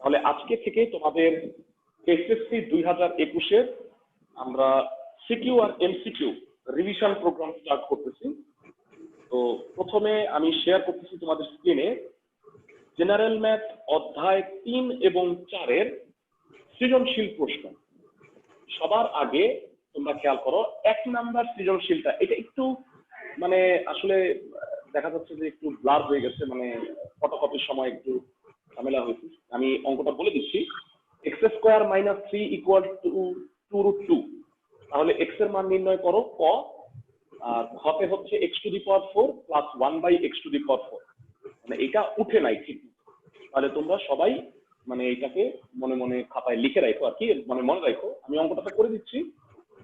তাহলে আজকে থেকে তোমাদের এসএসসি 2021-এর আমরা সিকিউ আর এমসিকিউ রিভিশন প্রোগ্রাম স্টার্ট করতেছি। তো প্রথমে আমি শেয়ার করতেছি তোমাদের স্ক্রিনে জেনারেল ম্যাথ অধ্যায় 3 এবং 4-এর সৃজনশীল প্রশ্ন। সবার আগে তোমরা খেয়াল করো 1 নাম্বার সৃজনশীলটা, এটা একটু মানে আসলে দেখা যাচ্ছে যে একটু ব্লার হয়ে গেছে, মানে ফটোকপির সময় একটু ঝামেলা হয়েছে। আমি অঙ্কটা বলে দিচ্ছি, x² - 3 = 2√2। তাহলে x এর মান নির্ণয় করো ক, আর খতে হচ্ছে x⁴ + 1/x⁴। মানে এটা উঠে নাই ঠিক। তাহলে তোমরা সবাই মানে এটাকে মনে মনে খাতায় লিখে রাখো আর কি, মানে মনে রাখো। আমি অঙ্কটা করে দিচ্ছি,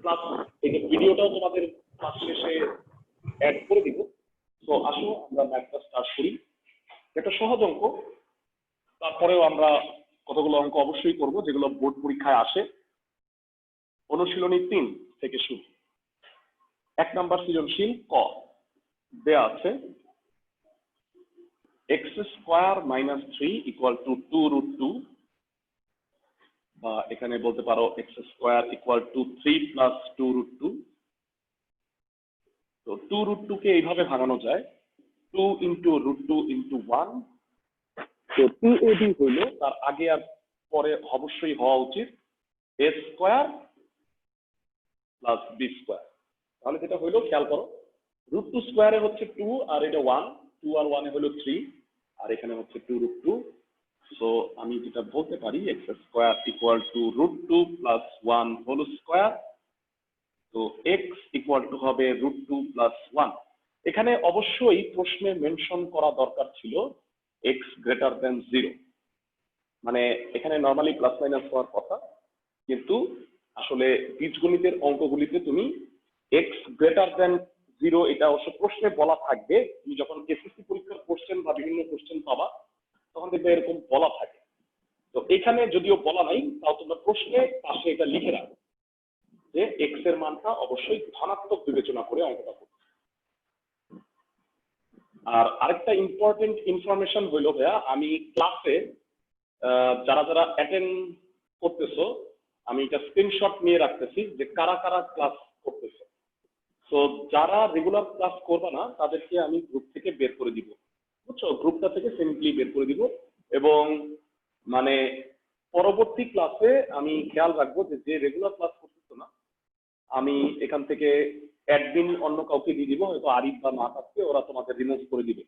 প্লাস এই যে ভিডিওটাও তোমাদের ক্লাস শেষে অ্যাড করে দিব। তো আসো আমরা ম্যাথটা স্টার্ট করি। একটা সহজ অঙ্ক, তারপরেও আমরা কতগুলো অঙ্ক অবশ্যই করব যেগুলো বোর্ড পরীক্ষায় আসে। অনুশীলনী 3 থেকে শুরু। 1 নাম্বার সৃজনশীল ক, দেয়া আছে x² - 3 = 2√2, বা এখানে বলতে পারো x² = 3 + 2√2। তো 2√2 কে এইভাবে ভাঙানো যায় 2 × √2 × 1। তো 2ab হইল, তার আগে আর পরে অবশ্যই হওয়া উচিত a² + b²। তাহলে যেটা হইলো খেয়াল করো, √2 স্কয়ারে হচ্ছে 2 আর এটা 1, 2 আর 1 এ হলো 3, আর এখানে হচ্ছে 2√2। সো আমি যেটা বলতে পারি x² = √2 + 1 হোল স্কয়ার। তো x = হবে √2 + 1। এখানে অবশ্যই প্রশ্নে মেনশন করা দরকার ছিল x > 0। মানে এখানে নরমালি প্লাস মাইনাস হওয়ার কথা, কিন্তু আসলে বীজগণিতের অঙ্কগুলিতে তুমি x > 0 এটা অবশ্য প্রশ্নে বলা থাকবে। তুমি যখন এসএসসি পরীক্ষার কোশ্চেন বা বিভিন্ন কোশ্চেন পাবা তখন দেখবে এরকম বলা থাকে। তো এখানে যদিও বলা নাই, তাও তোমরা প্রশ্নে পাশে এটা লিখে রাখো যে x এর মানটা অবশ্যই ধনাত্মক বিবেচনা করে অঙ্কটা করবে। আর আরেকটা ইম্পর্টেন্ট ইনফরমেশন হইলো ভাইয়া, আমি ক্লাসে যারা যারা অ্যাটেন্ড করতেছো আমি এটা স্ক্রিনশট নিয়ে রাখতেছি যে কারা কারা ক্লাস করতেছো। তো যারা রেগুলার ক্লাস করবে না তাদেরকে আমি গ্রুপ থেকে বের করে দিব, বুঝছো? গ্রুপটা থেকে সিম্পলি বের করে দিব, এবং মানে পরবর্তী ক্লাসে আমি খেয়াল রাখবো যে যে রেগুলার ক্লাস করতেছো না আমি এখান থেকে অ্যাডমিন অন্য কাউকে দিয়ে দিব, হয়তো আরিফ বা মা থাকবে, ওরা তোমাকে রিমুভ করে দিবে।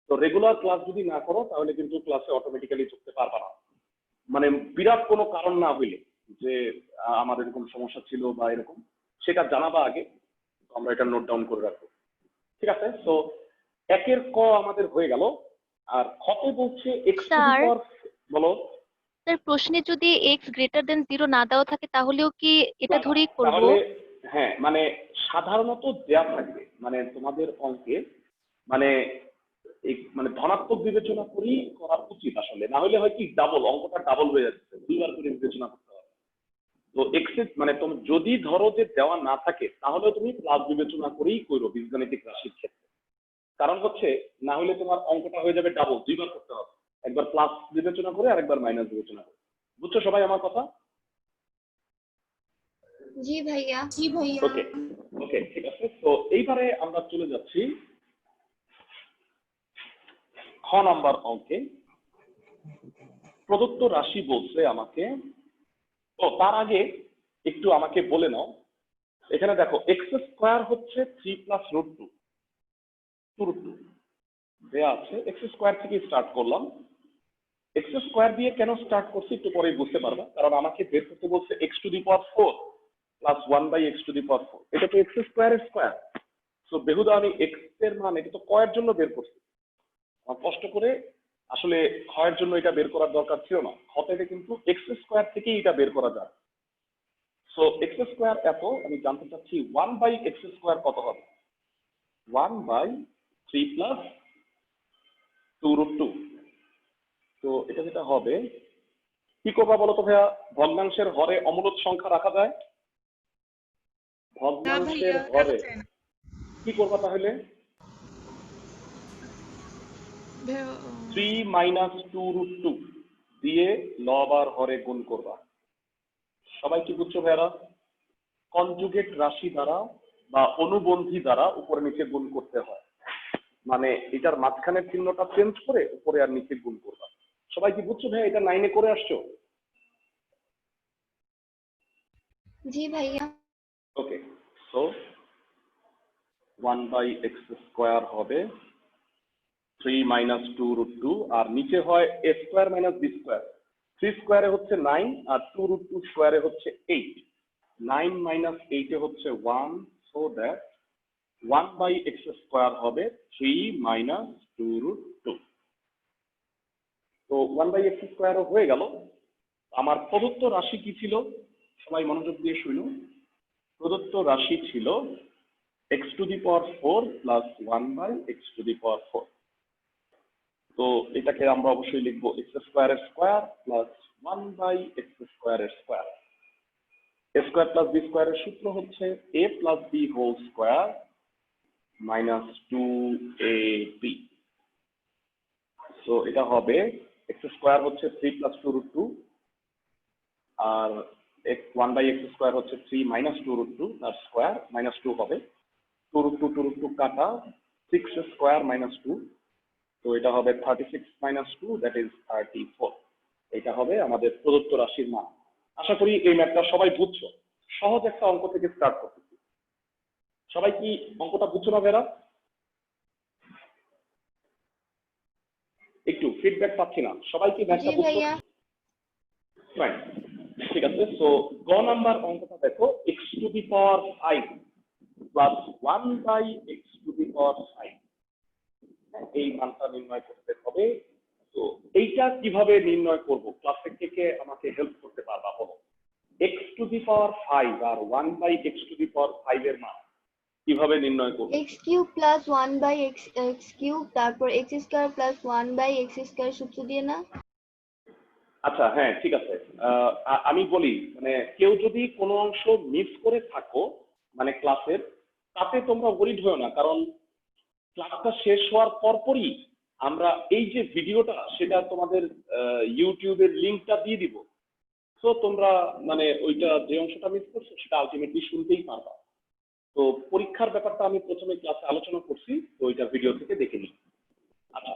তো রেগুলার ক্লাস যদি না করো তাহলে কিন্তু ক্লাসে অটোমেটিক্যালি চলতে পারবে না, মানে বিরাট কোনো কারণ না হইলে যে আমার এরকম সমস্যা ছিল বা এরকম, সেটা জানাবা আগে, আমরা এটা নোট ডাউন করে রাখবো, ঠিক আছে? তো একের ক আমাদের হয়ে গেল। আর খতে বলছে স্যার, বলো স্যার প্রশ্নে যদি x > 0 না দেওয়া থাকে তাহলেও কি এটা ধরেই করব? তাহলে হ্যাঁ, মানে সাধারণত দেয়া থাকবে, মানে তোমাদের অঙ্কে মানে মানে ধনাত্মক বিবেচনা করেই করা উচিত আসলে, না হলে হয় কি ডাবল অঙ্কটা ডাবল হয়ে যাচ্ছে, দুইবার করে বিবেচনা করতে হবে। তো এক্সেস মানে তুমি যদি ধরো যে দেওয়া না থাকে তাহলে তুমি প্লাস বিবেচনা করেই করো বীজগাণিতিক রাশির ক্ষেত্রে। কারণ হচ্ছে না হলে তোমার অঙ্কটা হয়ে যাবে ডাবল, দুইবার করতে হবে, একবার প্লাস বিবেচনা করে আর একবার মাইনাস বিবেচনা করে। বুঝছো সবাই আমার কথা? জি ভাইয়া। ওকে ওকে, ঠিক আছে। তো এইবারে আমরা চলে যাচ্ছি খ নাম্বার অঙ্কে। প্রদত্ত রাশি বলছে আমাকে, ও তার আগে একটু আমাকে বলে নাও, এখানে দেখো x² হচ্ছে 3 + √2 2√2 দেয়া আছে। x² থেকে স্টার্ট করলাম। x² দিয়ে কেন স্টার্ট করছি একটু পরেই বুঝতে পারবা, কারণ আমাকে বের করতে বলছে x⁴ + 1/x⁴। এটা তো x² এর স্কয়ার। সো বেহুদা আমি x এর মান এটা তো ক এর জন্য বের করছি, আমার কষ্ট করে আসলে খ এর জন্য এটা বের করার দরকার ছিল না। খ থেকে কিন্তু x² থেকেই এটা বের করা যায়। সো x² এত, আমি জানতে চাচ্ছি 1/x² কত হবে? 1/3 + 2√2। তো এটা যেটা হবে, কি করবা বলো তো ভাইয়া? ভগ্নাংশের হরে অমূলদ সংখ্যা রাখা যায়? ভগ্নাংশের হরে কি করবা তাহলে? 3 - 2√2 দিয়ে লব আর হরে গুণ করবা। সবাই কি বুঝছো ভাইয়ারা? কনজুগেট রাশি দ্বারা বা অনুবন্ধী দ্বারা উপরে নিচে গুণ করতে হয়, মানে এটার মাঝখানের চিহ্নটা চেঞ্জ করে উপরে আর নিচে গুণ করবা। সবাই কি বুঝছো ভাইয়া? এটা 9-এ করে আসছো? জি ভাইয়া। ওকে, সো 1/x স্কোয়ার হবে 3 - 2√2, আর নিচে হয় a square minus b square. 3 স্কোয়ারে হচ্ছে 9 আর 2√2 স্কোয়ারে হচ্ছে 8। 9 - 8 এ হচ্ছে 1, সো দ্যাট 1/x স্কোয়ার হবে 3 - 2√2। তো 1/x স্কোয়ারও হয়ে গেল। আমার প্রদত্ত রাশি কি ছিল? সবাই মনোযোগ দিয়ে শুনো। প্রদত্ত রাশি ছিল x⁴ প্লাস 1/x⁴। তো এটাকে আমরা অবশ্যই লিখবো x স্কোয়ারের square plus 1/x² square. a square plus b স্কোয়ারের সূত্র হচ্ছে a প্লাস b whole square minus 2ab। So এটা হবে x স্কোয়ার হচ্ছে 3 + 2√2, আর 1/x² হচ্ছে 3 - 2√2, তার স্কোয়ার -2 হবে। 2√2 কাটা, 6 স্কোয়ার -2, তো এটা হবে 36 - 2, দ্যাট ইজ 34। এটা হবে আমাদের প্রদত্ত রাশির মান। আশা করি এই ম্যাথটা সবাই বুঝছো। সহজ একটা অঙ্ক থেকে স্টার্ট করতেছি। সবাই কি অঙ্কটা বুঝছো না ভেরা? একটু ফিডব্যাক পাচ্ছি না। সবাই কি ম্যাথটা জি বুঝছো? ভাইয়া। ফাইন, ঠিক আছে। সো গ নাম্বার অঙ্কটা দেখো, x⁵ প্লাস 1/x⁵। এই মানটা নির্ণয় করতে হবে। তো এইটা কিভাবে নির্ণয় করব? ক্লাসে কে আমাকে হেল্প করতে পারবা বলো? x⁵ আর 1/x⁵ এর মান কিভাবে নির্ণয় করব? x³ প্লাস 1/x³ তারপর x² প্লাস 1/x² সূত্র দিয়ে না? আচ্ছা, হ্যাঁ ঠিক আছে। আমি বলি, মানে কেউ যদি কোনো অংশ মিস করে থাকো মানে ক্লাসের, তাতে তোমরা ওরিড হও না, কারণ ক্লাসটা শেষ হওয়ার পরপরই আমরা এই যে ভিডিওটা সেটা তোমাদের ইউটিউবের লিঙ্কটা দিয়ে দিব। তো তোমরা মানে ওইটা যে অংশটা মিস করছো সেটা আলটিমেটলি শুনতেই পারবা। তো পরীক্ষার ব্যাপারটা আমি প্রথমে ক্লাসে আলোচনা করছি, তো ওইটা ভিডিও থেকে দেখে নিই। আচ্ছা,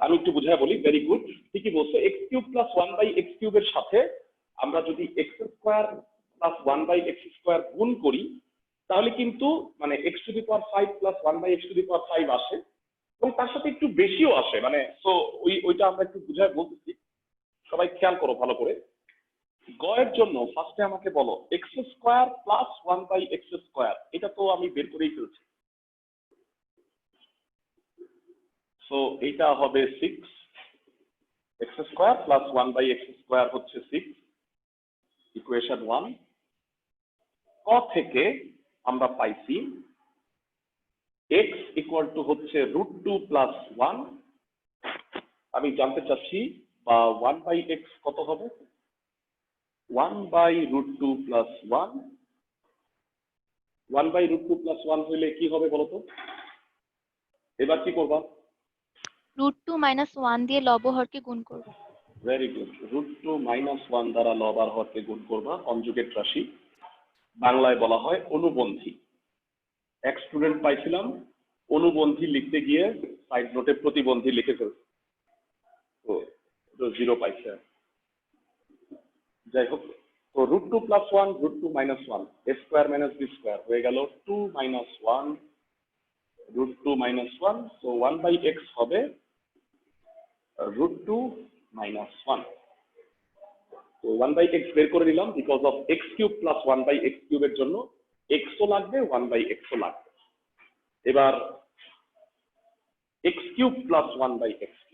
আমি একটু বুঝায় বলি। ভেরি গুড, ঠিকই বলছো। x³ প্লাস 1/x³ এর সাথে আমরা যদি x² প্লাস 1/x² গুণ করি, তাহলে কিন্তু মানে x⁵ প্লাস 1/x⁵ আসে, এবং তার সাথে একটু বেশিও আসে। মানে তো ওইটা আমরা একটু বুঝায় বলতেছি, সবাই খেয়াল করো ভালো করে। গ এর জন্য ফার্স্টে আমাকে বলো x² প্লাস 1/x², এটা তো আমি বের করেই ফেলছি। সো এটা হবে 6, x² প্লাস 1/x² হচ্ছে 6, ইকুয়েশন 1। ক থেকে আমরা পাইছি x হচ্ছে √2 প্লাস 1। আমি জানতে চাচ্ছি বা 1/x কত হবে? 1/√2 প্লাস 1। 1/√2 প্লাস 1 হইলে কি হবে বলতো? এবার কি করবা? √2 - 1 দিয়ে লব হরকে গুণ করব। Very good. √2 - 1 দ্বারা লব আর হরকে গুণ করবা। কনজুগেট রাশি, বাংলায় বলা হয় অনুবন্ধী। এক স্টুডেন্ট পাইছিলাম অনুবন্ধী লিখতে গিয়ে সাইড নোটে প্রতিবন্ধী লিখে ফেলছে, তো 0 পাইছে। যাই হোক, তো √2 প্লাস 1, √2 - 1, a² - b² হয়ে গেল 2 - 1 √2 - 1। তো 1/x হবে √2 - 1। তো 1/x বের করে নিলাম, because of x³ plus 1/x³ এর জন্য x ও লাগবে, 1/x ও লাগবে। এবার x³ plus 1/x³,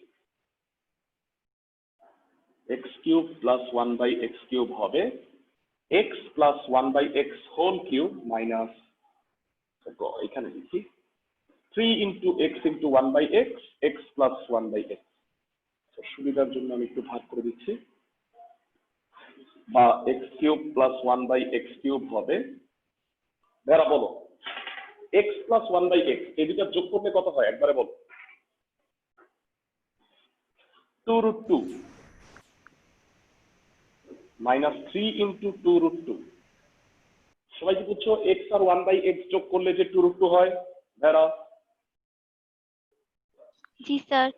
x³ plus 1/x³ হবে x plus 1/x whole cube minus, এখানে লিখি 3 into x into 1/x, x plus 1/x। সুবিধার জন্য আমি একটু ভাগ করে দিচ্ছি, বা x³ প্লাস 1/x³ হবে, ধরা বলো x প্লাস 1/x, এই দুটা যোগ করলে কত হয় একবারে বলো? 2√2। -3 ইন্টু 2√2। সবাই কি বুঝছো এক্স আর 1/x যোগ করলে যে 2√2 হয় ভেরা? জি স্যার।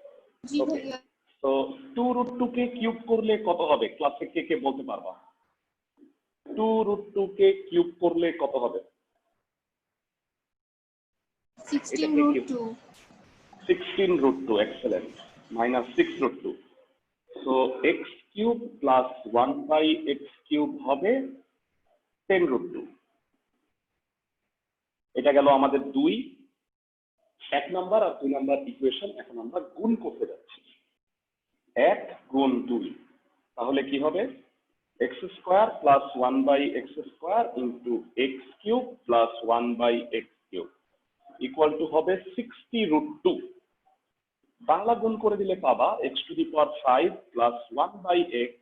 জি ওকে, ভাইয়া। তো 2√2 কে কিউব করলে কত হবে? ক্লাসে কে কে বলতে পারবা? 2√2 কে কিউব করলে কত হবে? 16√2। 16√2, excellent. -6√2. So x cube plus 1/x cube হবে 10√2। এটা গেল আমাদের 1 নাম্বার আর 2 নাম্বার ইকুয়েশন। এখন আমরা গুণ করতে যাচ্ছি। 1 গুণ 2, তাহলে কি হবে? x² plus 1/x square into x cube plus 1/x cube equal to হবে 60√2। বাংলা গুণ করে দিলে পাবা x⁵ plus 1/x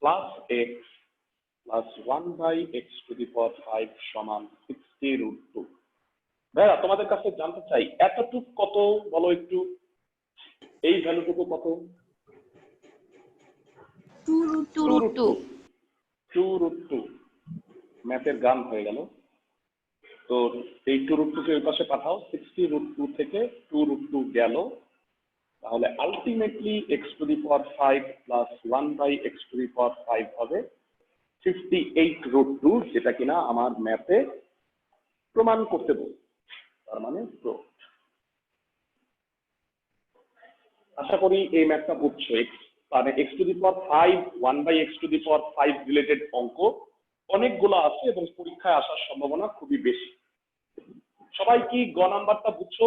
plus x plus 1/x⁵ সমান 60√2। ভাইয়া তোমাদের কাছে জানতে চাই এতটুক কত বলো একটু, এই ভ্যালুটুকু কত? 2√2। 2√2। ম্যাথের গান হয়ে গেল। তো এই 2√2 কে ওই পাশে পাঠাও, 60√2 থেকে 2√2 গেল, তাহলে আলটিমেটলি x⁵ প্লাস 1/x⁵ হবে 58√2, যেটা কিনা আমার ম্যাথে প্রমাণ করতে বল, তার মানে proved। আশা করি এই ম্যাথটা বুঝছো। মানে x⁵ 1/x⁵ রিলেটেড অঙ্ক অনেকগুলো আছে এবং পরীক্ষায় আসার সম্ভাবনা খুবই বেশি। সবাই কি গ নাম্বারটা বুঝছো?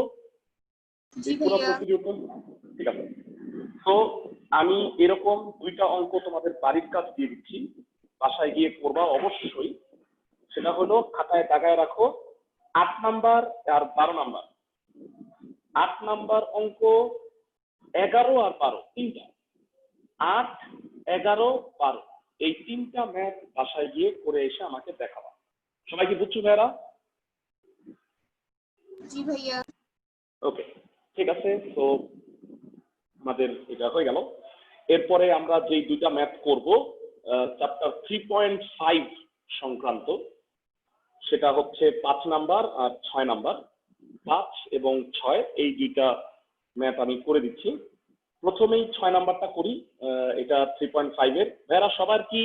জি ভাইয়া। ঠিক আছে, তো আমি এরকম 2টা অঙ্ক তোমাদের বাড়ির কাজ দিয়ে দিচ্ছি, বাসায় গিয়ে করবা অবশ্যই। সেটা হলো খাতায় দাগায় রাখো 8 নাম্বার আর 12 নাম্বার। 8 নাম্বার অঙ্ক 11 আর 12, তিনটা। 8, 11, 12 এই তিনটা ম্যাথ বাসায় গিয়ে করে এসে আমাকে দেখাবা। সবাই কি বুঝছো ভাইরা? জি ভাইয়া। ওকে, ঠিক আছে। তো আমাদের এটা হয়ে গেল। এরপরে আমরা যে 2টা ম্যাথ করব চ্যাপ্টার 3.5 সংক্রান্ত, সেটা হচ্ছে 5 নাম্বার আর 6 নাম্বার। 5 এবং 6 এই 2টা ম্যাথ আমি করে দিচ্ছি। প্রথমেই 6 নাম্বারটা করি। এটা 3.5 এর। ভাইরা সবার কি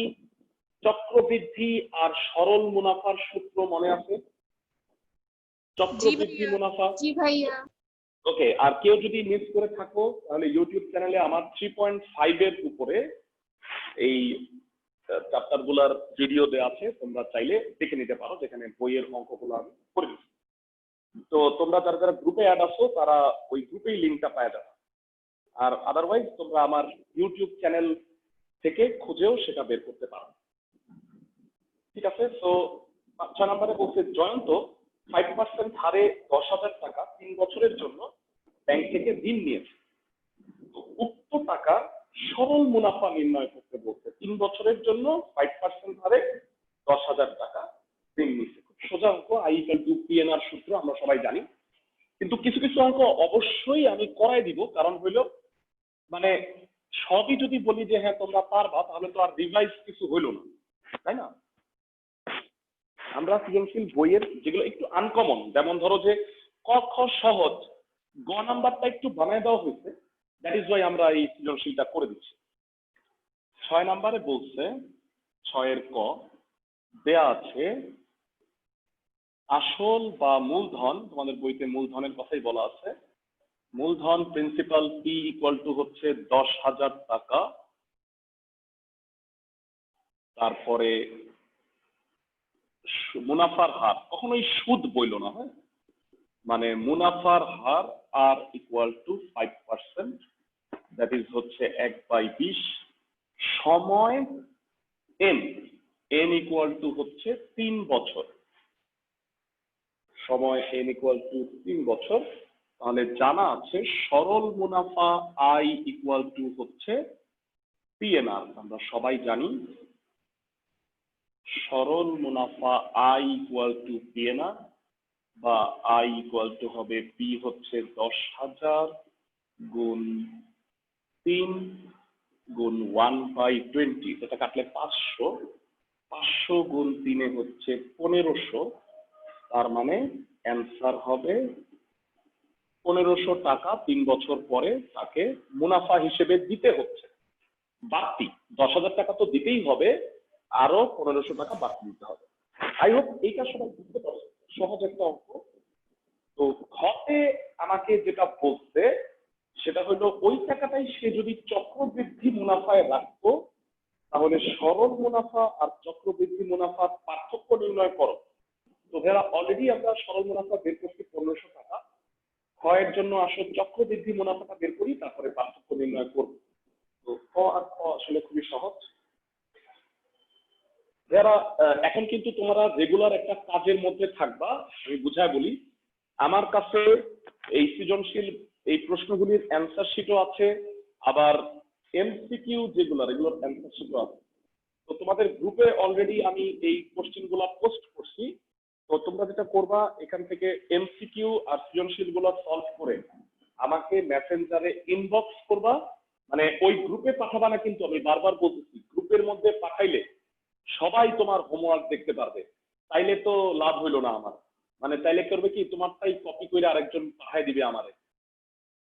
চক্রবৃদ্ধি আর সরল মুনাফার সূত্র মনে আছে? চক্রবৃদ্ধি মুনাফা। জি ভাইয়া। ওকে, আর কেউ যদি মিস করে থাকো তাহলে ইউটিউব চ্যানেলে আমার 3.5 এর উপরে এই চ্যাপ্টার গুলার ভিডিও দেওয়া আছে, তোমরা চাইলে দেখে নিতে পারো, যেখানে বইয়ের অঙ্কগুলো আমি করে দিচ্ছি। তো তোমরা যারা যারা গ্রুপে অ্যাড আছো তারা ওই গ্রুপেই লিঙ্কটা পাওয়া যাবে, আর আদারওয়াইজ তোমরা আমার ইউটিউব চ্যানেল থেকে খুঁজেও সেটা বের করতে পারো। ঠিক আছে, তো 6 নম্বরে বলছে জয়ন্ত 5% হারে 10,000 টাকা 3 বছরের জন্য ব্যাংক থেকে ঋণ নিয়েছে। উক্ত টাকা সরল মুনাফা নির্ণয় করতে বলছে। 3 বছরের জন্য 5% হারে 10,000 টাকা ঋণ নিয়েছে। খুব সোজা অঙ্ক, I=PNR সূত্র আমরা সবাই জানি, কিন্তু কিছু কিছু অঙ্ক অবশ্যই আমি করাই দিব। কারণ হইলো মানে সবই যদি বলি যে হ্যাঁ তোমরা পারবা, তাহলে তো আর রিভাইজ কিছু হইলো না, তাই না? আমরা সৃজনশীল বইয়ের যেগুলো একটু আনকমন, যেমন ধরো যে ক খ সহজ, গ নাম্বারটা একটু বানায় দেওয়া হয়েছে, দ্যাট ইজ ওয়াই আমরা এই সৃজনশীলটা করে দিচ্ছি। 6 নাম্বারে বলছে 6 এর ক দেয়া আছে আসল বা মূলধন, তোমাদের বইতে মূলধনের কথাই বলা আছে। মূলধন প্রিন্সিপাল পি ইকুয়াল টু হচ্ছে 10,000 টাকা। তারপরে মুনাফার হার, কখনোই সুদ বইল না, হ্যাঁ, মানে মুনাফার হার আর ইকুয়াল টু 5%, দ্যাট ইজ হচ্ছে 1/20। সময় এন, এন ইকুয়াল টু হচ্ছে 3 বছর। সময় এন ইকুয়াল টু 3 বছর। তাহলে জানা আছে সরল মুনাফা আই ইকুয়াল টু হচ্ছে পিএনআর। আমরা সবাই জানি সরল মুনাফা আই ইকুয়াল টু পিএনআর, বা আই ইকুয়াল টু হবে পি হচ্ছে 10,000 গুণ 3 গুণ 1/20, এটা কাটলে 500, 500 গুণ 3 হচ্ছে 1500, তার মানে অ্যান্সার হবে 1500 টাকা 3 বছর পরে তাকে মুনাফা হিসেবে দিতে হচ্ছে। বাড়তি 10,000 টাকা তো দিতেই হবে, আরো 1500 টাকা বাড়তি দিতে হবে। আই হোপ এইটা সবাই বুঝতে পারছো, সহজ একটা অঙ্ক। তো ঘতে আমাকে যেটা বলছে সেটা হলো ওই টাকাটাই সে যদি চক্রবৃদ্ধি মুনাফায় রাখতো, তাহলে সরল মুনাফা আর চক্রবৃদ্ধি মুনাফার পার্থক্য নির্ণয় করো। তো ভাইয়া অলরেডি আমরা সরল মুনাফা বের করছি 1500 টাকা, ক্ষয়ের জন্য আসলে চক্রবৃদ্ধি মুনাফাটা বের করি, তারপরে পার্থক্য নির্ণয় করব। তো ক আর খ আসলে খুবই সহজ। যারা এখন কিন্তু তোমরা রেগুলার একটা কাজের মধ্যে থাকবা, আমি বুঝায় বলি। আমার কাছে এই সৃজনশীল এই প্রশ্নগুলির অ্যান্সার শিটও আছে, আবার এমসিকিউ যেগুলো রেগুলার অ্যান্সার শিটও আছে। তো তোমাদের গ্রুপে অলরেডি আমি এই কোশ্চেনগুলো পোস্ট করছি। তো তোমরা যেটা করবা, এখান থেকে এমসিকিউ আর সৃজনশীল গুলো সলভ করে আমাকে মেসেঞ্জারে ইনবক্স করবা। মানে ওই গ্রুপে পাঠাবা না, কিন্তু আমি বারবার বলতেছি গ্রুপের মধ্যে পাঠাইলে সবাই তোমার হোমওয়ার্ক দেখতে পারবে। তাইলে তো লাভ হইলো না আমার, মানে তাইলে করবে কি তোমারটাই কপি করে আরেকজন পাঠাই দিবে আমারে।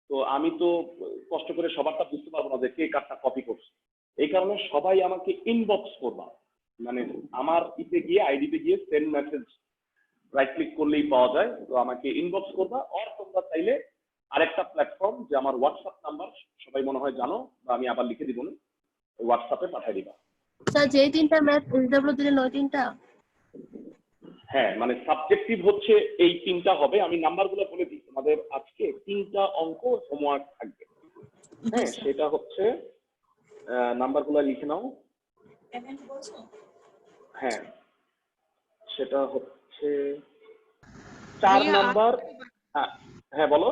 তো আমি তো কষ্ট করে সবারটা বুঝতে পারবো না যে কে কারটা কপি করছে। এই কারণে সবাই আমাকে ইনবক্স করবা, মানে আমার ইতে গিয়ে আইডিতে গিয়ে সেন্ড মেসেজ রাইট ক্লিক করলেই পাওয়া যায়। তো আমাকে ইনবক্স করবা। আর তোমরা চাইলে আরেকটা প্ল্যাটফর্ম, যে আমার হোয়াটসঅ্যাপ নাম্বার সবাই মনে হয় জানো, বা আমি আবার লিখে দিব, হোয়াটসঅ্যাপে পাঠিয়ে দিবা। স্যার যে তিনটা ম্যাথ এসডব্লিউ দিলেন ওই তিনটা? হ্যাঁ, মানে সাবজেক্টিভ হচ্ছে এই তিনটা হবে। আমি নাম্বারগুলো বলে দিই তোমাদের। আজকে 3টা অঙ্ক হোমওয়ার্ক থাকবে। হ্যাঁ, সেটা হচ্ছে নাম্বারগুলো লিখে নাও। হ্যাঁ, সেটা হচ্ছে 4 নাম্বার। হ্যাঁ বলো।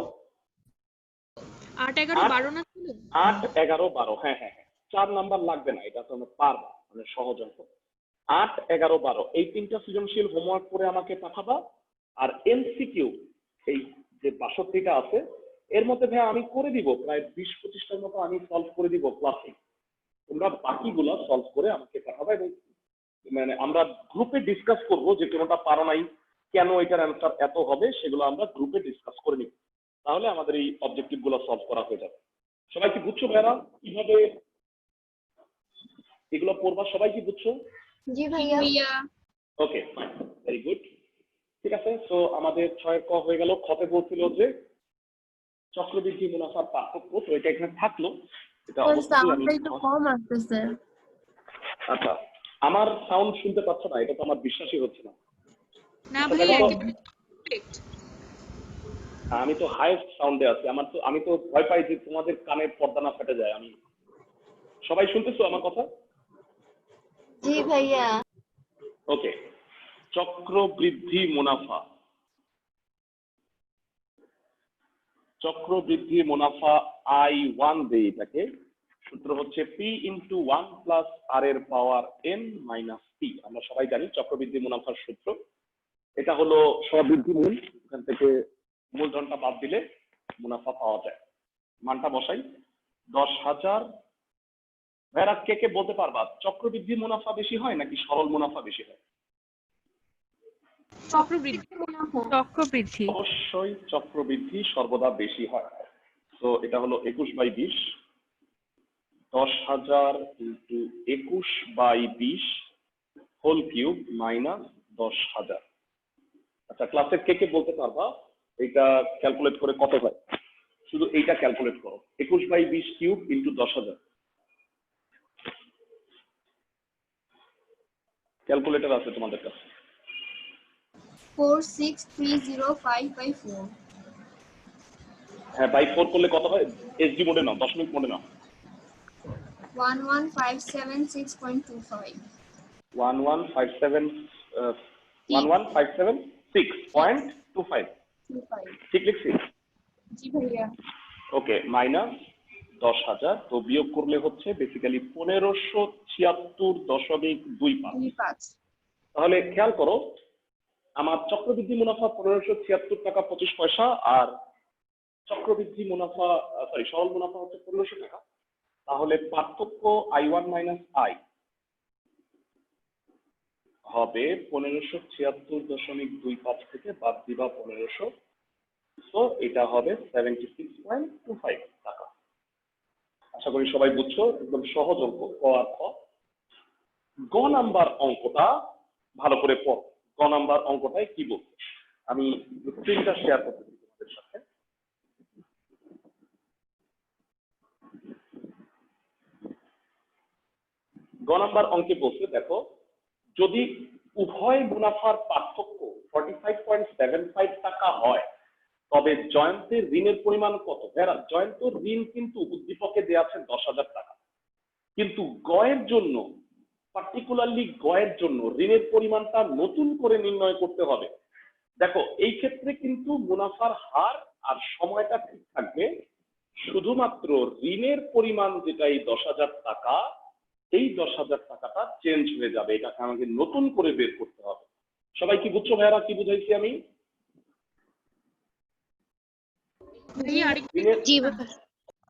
8, 11, 12 না ছিল? 8, 11, 12। হ্যাঁ হ্যাঁ হ্যাঁ, 4 নাম্বার লাগবে না, এটা তো আমরা পারবো, মানে সহজ অঙ্ক। 8, 11, 12 এই 3টা সৃজনশীল হোমওয়ার্ক করে আমাকে পাঠাবা। আর এমসিকিউ এই যে 62টা আছে, এর মধ্যে ভাই আমি করে দিব প্রায় 20-25টার মতো আমি সলভ করে দিব ক্লাসে। তোমরা বাকিগুলো সলভ করে আমাকে পাঠাবা, এবং মানে আমরা গ্রুপে ডিসকাস করব যে কোনোটা পারো নাই, কেন এটার অ্যান্সার এত হবে, সেগুলো আমরা গ্রুপে ডিসকাস করে নিব। তাহলে আমাদের এই অবজেক্টিভ গুলো সলভ করা হয়ে যাবে। সবাই কি বুঝছো ভাইরা কিভাবে এগুলো পড়বা? সবাই কি বুঝছো? জি ভাইয়া। ওকে, ফাইন, ভেরি গুড। ঠিক আছে, তো আমাদের 6 ক হয়ে গেল। খতে বলছিল যে চক্রবৃদ্ধি মুনাফার পার্থক্য, তো এটা এখানে থাকলো। এটা অবশ্যই আমি সাউন্ডটা একটু কম আসতেছে। আচ্ছা, আমার সাউন্ড শুনতে পাচ্ছ না? এটা তো আমার বিশ্বাসই হচ্ছে না। না ভাই, একেবারে কারেক্ট। আমি তো হাইয়েস্ট সাউন্ডে আছি। আমি তো ভয় পাই যে তোমাদের কানের পর্দা না ফেটে যায়। আমি সবাই শুনতেছো আমার কথা? জি ভাইয়া। ওকে, চক্রবৃদ্ধি মুনাফা। চক্রবৃদ্ধি মুনাফা I1 দেই এটাকে। সূত্র হচ্ছে P × 1 + R এর পাওয়ার n - P। আমরা সবাই জানি চক্রবৃদ্ধি মুনাফার সূত্র। এটা হলো সবৃদ্ধি মূল, এখান থেকে মূলধনটা বাদ দিলে মুনাফা পাওয়া যায়। মানটা বসাই 10,000। ভাইরা কে কে বলতে পারবা চক্রবৃদ্ধি মুনাফা বেশি হয় নাকি সরল মুনাফা বেশি হয়? চক্রবৃদ্ধি। অবশ্যই চক্রবৃদ্ধি সর্বদা বেশি হয়। তো এটা হলো 21/20, 10,000 × 21/20 হোল কিউব মাইনাস 10,000। আচ্ছা, ক্লাসে কে কে বলতে পারবা এটা ক্যালকুলেট করে কত হয়? শুধু এইটা ক্যালকুলেট করো, 21/20 কিউব × 10,000। ক্যালকুলেটর আছে তোমাদের কাছে? 46305/4। হ্যাঁ, বাই 4 করলে কত হয়? এসডি মোডে নাও, দশমিক মোডে নাও। 11576.25। 11576.25 ঠিক লিখছি? জি ভাইয়া। ওকে, মাইনাস 10,000। তো বিয়োগ করলে হচ্ছে বেসিক্যালি 1576.25। তাহলে খেয়াল করো, আমার চক্রবৃদ্ধি মুনাফা 1576 টাকা 25 পয়সা, আর চক্রবৃদ্ধি মুনাফা সরল মুনাফা হচ্ছে 1500 টাকা। তাহলে পার্থক্য I1 মাইনাস I হবে 1576.25 থেকে বাদ দিবা 1500, তো এটা হবে 76.25 টাকা। আশা করি সবাই বুঝছো, একদম সহজ অঙ্ক, ক আর খ। গ নাম্বার অঙ্কটা ভালো করে পড়ো। গ নাম্বার অঙ্কটায় কি বলছে আমি স্ক্রিনটা শেয়ার করতে দিই তোমাদের সাথে। গ নাম্বার অঙ্কে বলছে, দেখো, যদি উভয় মুনাফার পার্থক্য 45.75 টাকা হয় তবে জয়ন্তের ঋণের পরিমাণ কত? জয়ন্তর ঋণ কিন্তু উদ্দীপকে দেওয়া আছে 10,000 টাকা, কিন্তু গয়ের জন্য, পার্টিকুলারলি গয়ের জন্য ঋণের পরিমাণটা নতুন করে নির্ণয় করতে হবে। দেখো, এই ক্ষেত্রে কিন্তু মুনাফার হার আর সময়টা ঠিক থাকবে, শুধুমাত্র ঋণের পরিমাণ যেটা এই 10,000 টাকা, এই 10,000 টাকাটা চেঞ্জ হয়ে যাবে, এটাকে আমাকে নতুন করে বের করতে হবে। সবাই কি বুঝছো ভাইয়ারা, কি বুঝাইছি আমি? ভাইয়া আরেকটু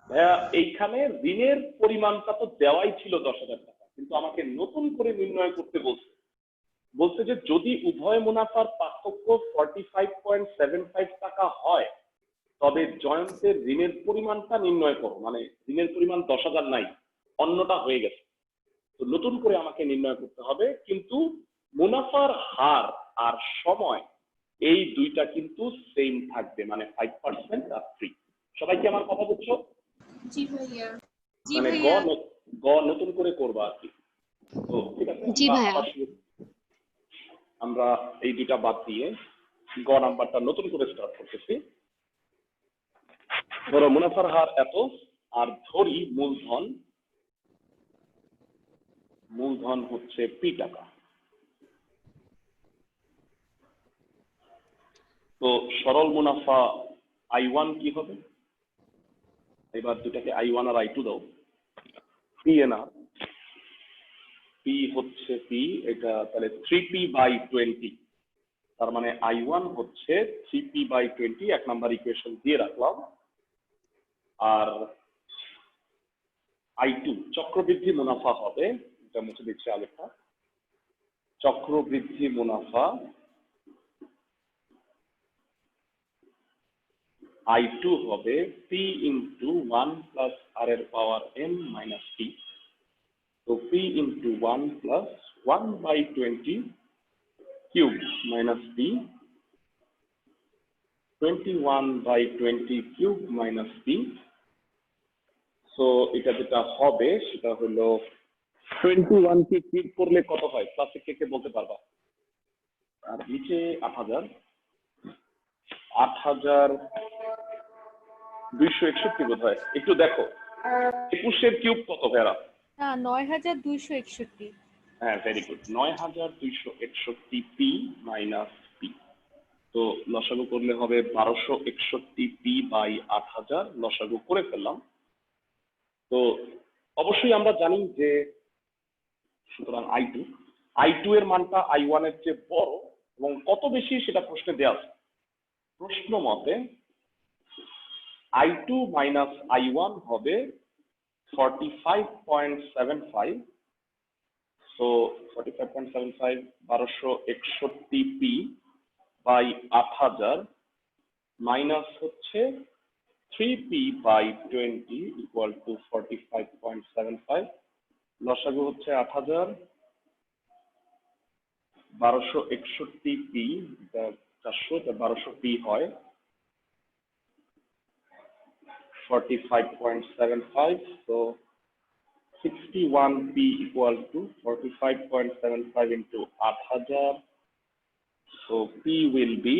ভাইয়া, এইখানে ঋণের পরিমাণটা তো দেওয়াই ছিল 10,000 টাকা, কিন্তু আমাকে নতুন করে নির্ণয় করতে বলছে যে যদি উভয় মুনাফার পার্থক্য 45.75 টাকা হয় তবে জয়ন্তের ঋণের পরিমাণটা নির্ণয় করো। মানে ঋণের পরিমাণ 10,000 নাই, অন্যটা হয়ে গেছে, তো নতুন করে আমাকে নির্ণয় করতে হবে, কিন্তু মুনাফার হার আর সময় এই দুইটা কিন্তু সেম থাকবে, মানে 5% আর 3। সবাই কি আমার কথা বুঝছো? জি ভাইয়া। জি মানে ভাইয়া। গ নতুন করে করবা আর কি। তো ঠিক আছে, জি ভাইয়া। আমরা এই দুইটা বাদ দিয়ে গ নাম্বারটা নতুন করে স্টার্ট করতেছি। ধরো মুনাফার হার এত, আর ধরি মূলধন হচ্ছে P টাকা। তো সরল মুনাফা I1 কি হবে? এবার দুটাকে I1 আর I2 দাও। PNR, P হচ্ছে P, এটা তাহলে 3P/20, তার মানে I1 হচ্ছে 3P/20, 1 নাম্বার ইকুয়েশন দিয়ে রাখলাম। আর I2 চক্রবৃদ্ধি মুনাফা হবে, এটা মুছে দিচ্ছি আলেখা, চক্রবৃদ্ধি মুনাফা I2 হবে P into 1 plus R এর পাওয়ার n minus T। তো P into 1 plus 1/20 cube minus T, 21/20 cube minus T। So এটা যেটা হবে সেটা হলো 21 কে কিউব করলে কত হয়? ক্লাসে কে কে বলতে পারবা? আর নিচে 8,261 বোধ হয়, একটু দেখো। 21 কিউব কত ভাইয়া? না 9,261। হ্যাঁ, very good, 9,261 P minus P. তো লসাগু করলে হবে 1261 পি বাই 8,000, লসাগু করে ফেললাম। তো অবশ্যই আমরা জানি যে, সুতরাং I2 এর মানটা I1 এর চেয়ে বড় এবং কত বেশি সেটা প্রশ্নে দেওয়া আছে। প্রশ্ন মতে I2 মাইনাস I1 হবে 45.75। সো 45.75 1261 পি বাই 8,000 মাইনাস হচ্ছে 3P/20 ইকুয়াল টু 45.75। লসাগু হচ্ছে 8,000, 1261 পি, 400, 1200 পি হয় 45.75। so 61 p equal to 45.75 into 8,000, so p will be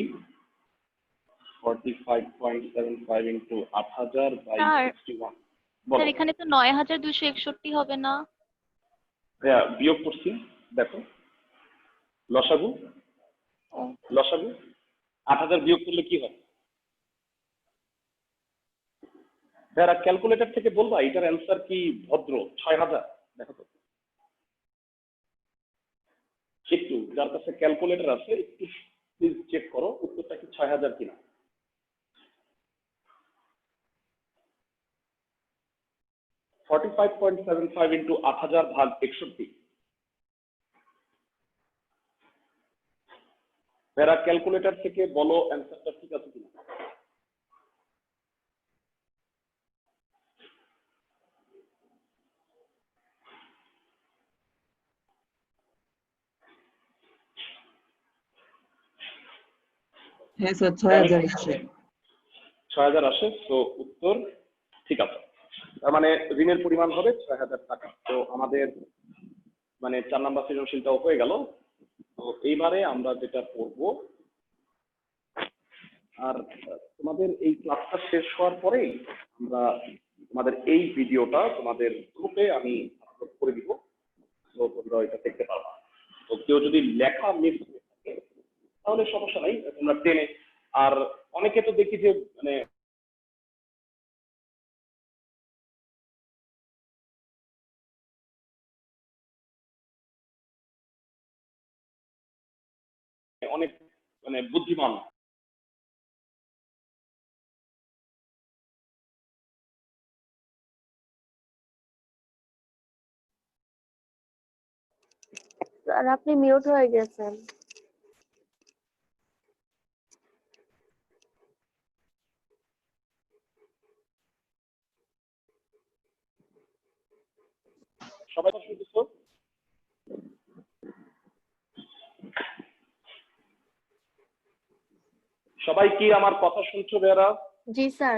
45.75 into 8,000 by sir, 61। Sir এখানে তো 9,261 হবে না। হ্যাঁ, বিয়োগ করছি, দেখো লসাগু 8,000 বিয়োগ করলে কি হয়? যারা ক্যালকুলেটর থেকে বলবা এটার অ্যান্সার কি ভদ্র 6,000? দেখো তো একটু, যার কাছে ক্যালকুলেটর আছে একটু প্লিজ চেক করো উত্তরটা কি 6,000 কিনা। 0.75 ইন্টু 8000 ভাগ 61। ভেরা ক্যালকুলেটর থেকে বলো অ্যান্সারটা ঠিক আছে কিনা। হ্যাঁ স্যার 6000 আসে। 6000 আসে, তো উত্তর ঠিক আছে। তার মানে ঋণের পরিমাণ হবে 6000 টাকা। তো আমাদের মানে 4 নাম্বার সৃজনশীলটাও হয়ে গেল। তো এইবারে আমরা যেটা করব, আর তোমাদের এই ক্লাসটা শেষ হওয়ার পরেই আমরা তোমাদের এই ভিডিওটা তোমাদের গ্রুপে আমি আপলোড করে দিব, তো তোমরা এটা দেখতে পারবা। তো কেউ যদি লেখা মিস হয়ে থাকে তাহলে সমস্যা নাই, তোমরা টেনে। আর অনেকে তো দেখি যে মানে অনেক মানে বুদ্ধিমান, স্যার আপনি মিউট হয়ে গেছেন। সবাই শুনতেছো? সবাই কি আমার কথা শুনছো বেরা? জি স্যার।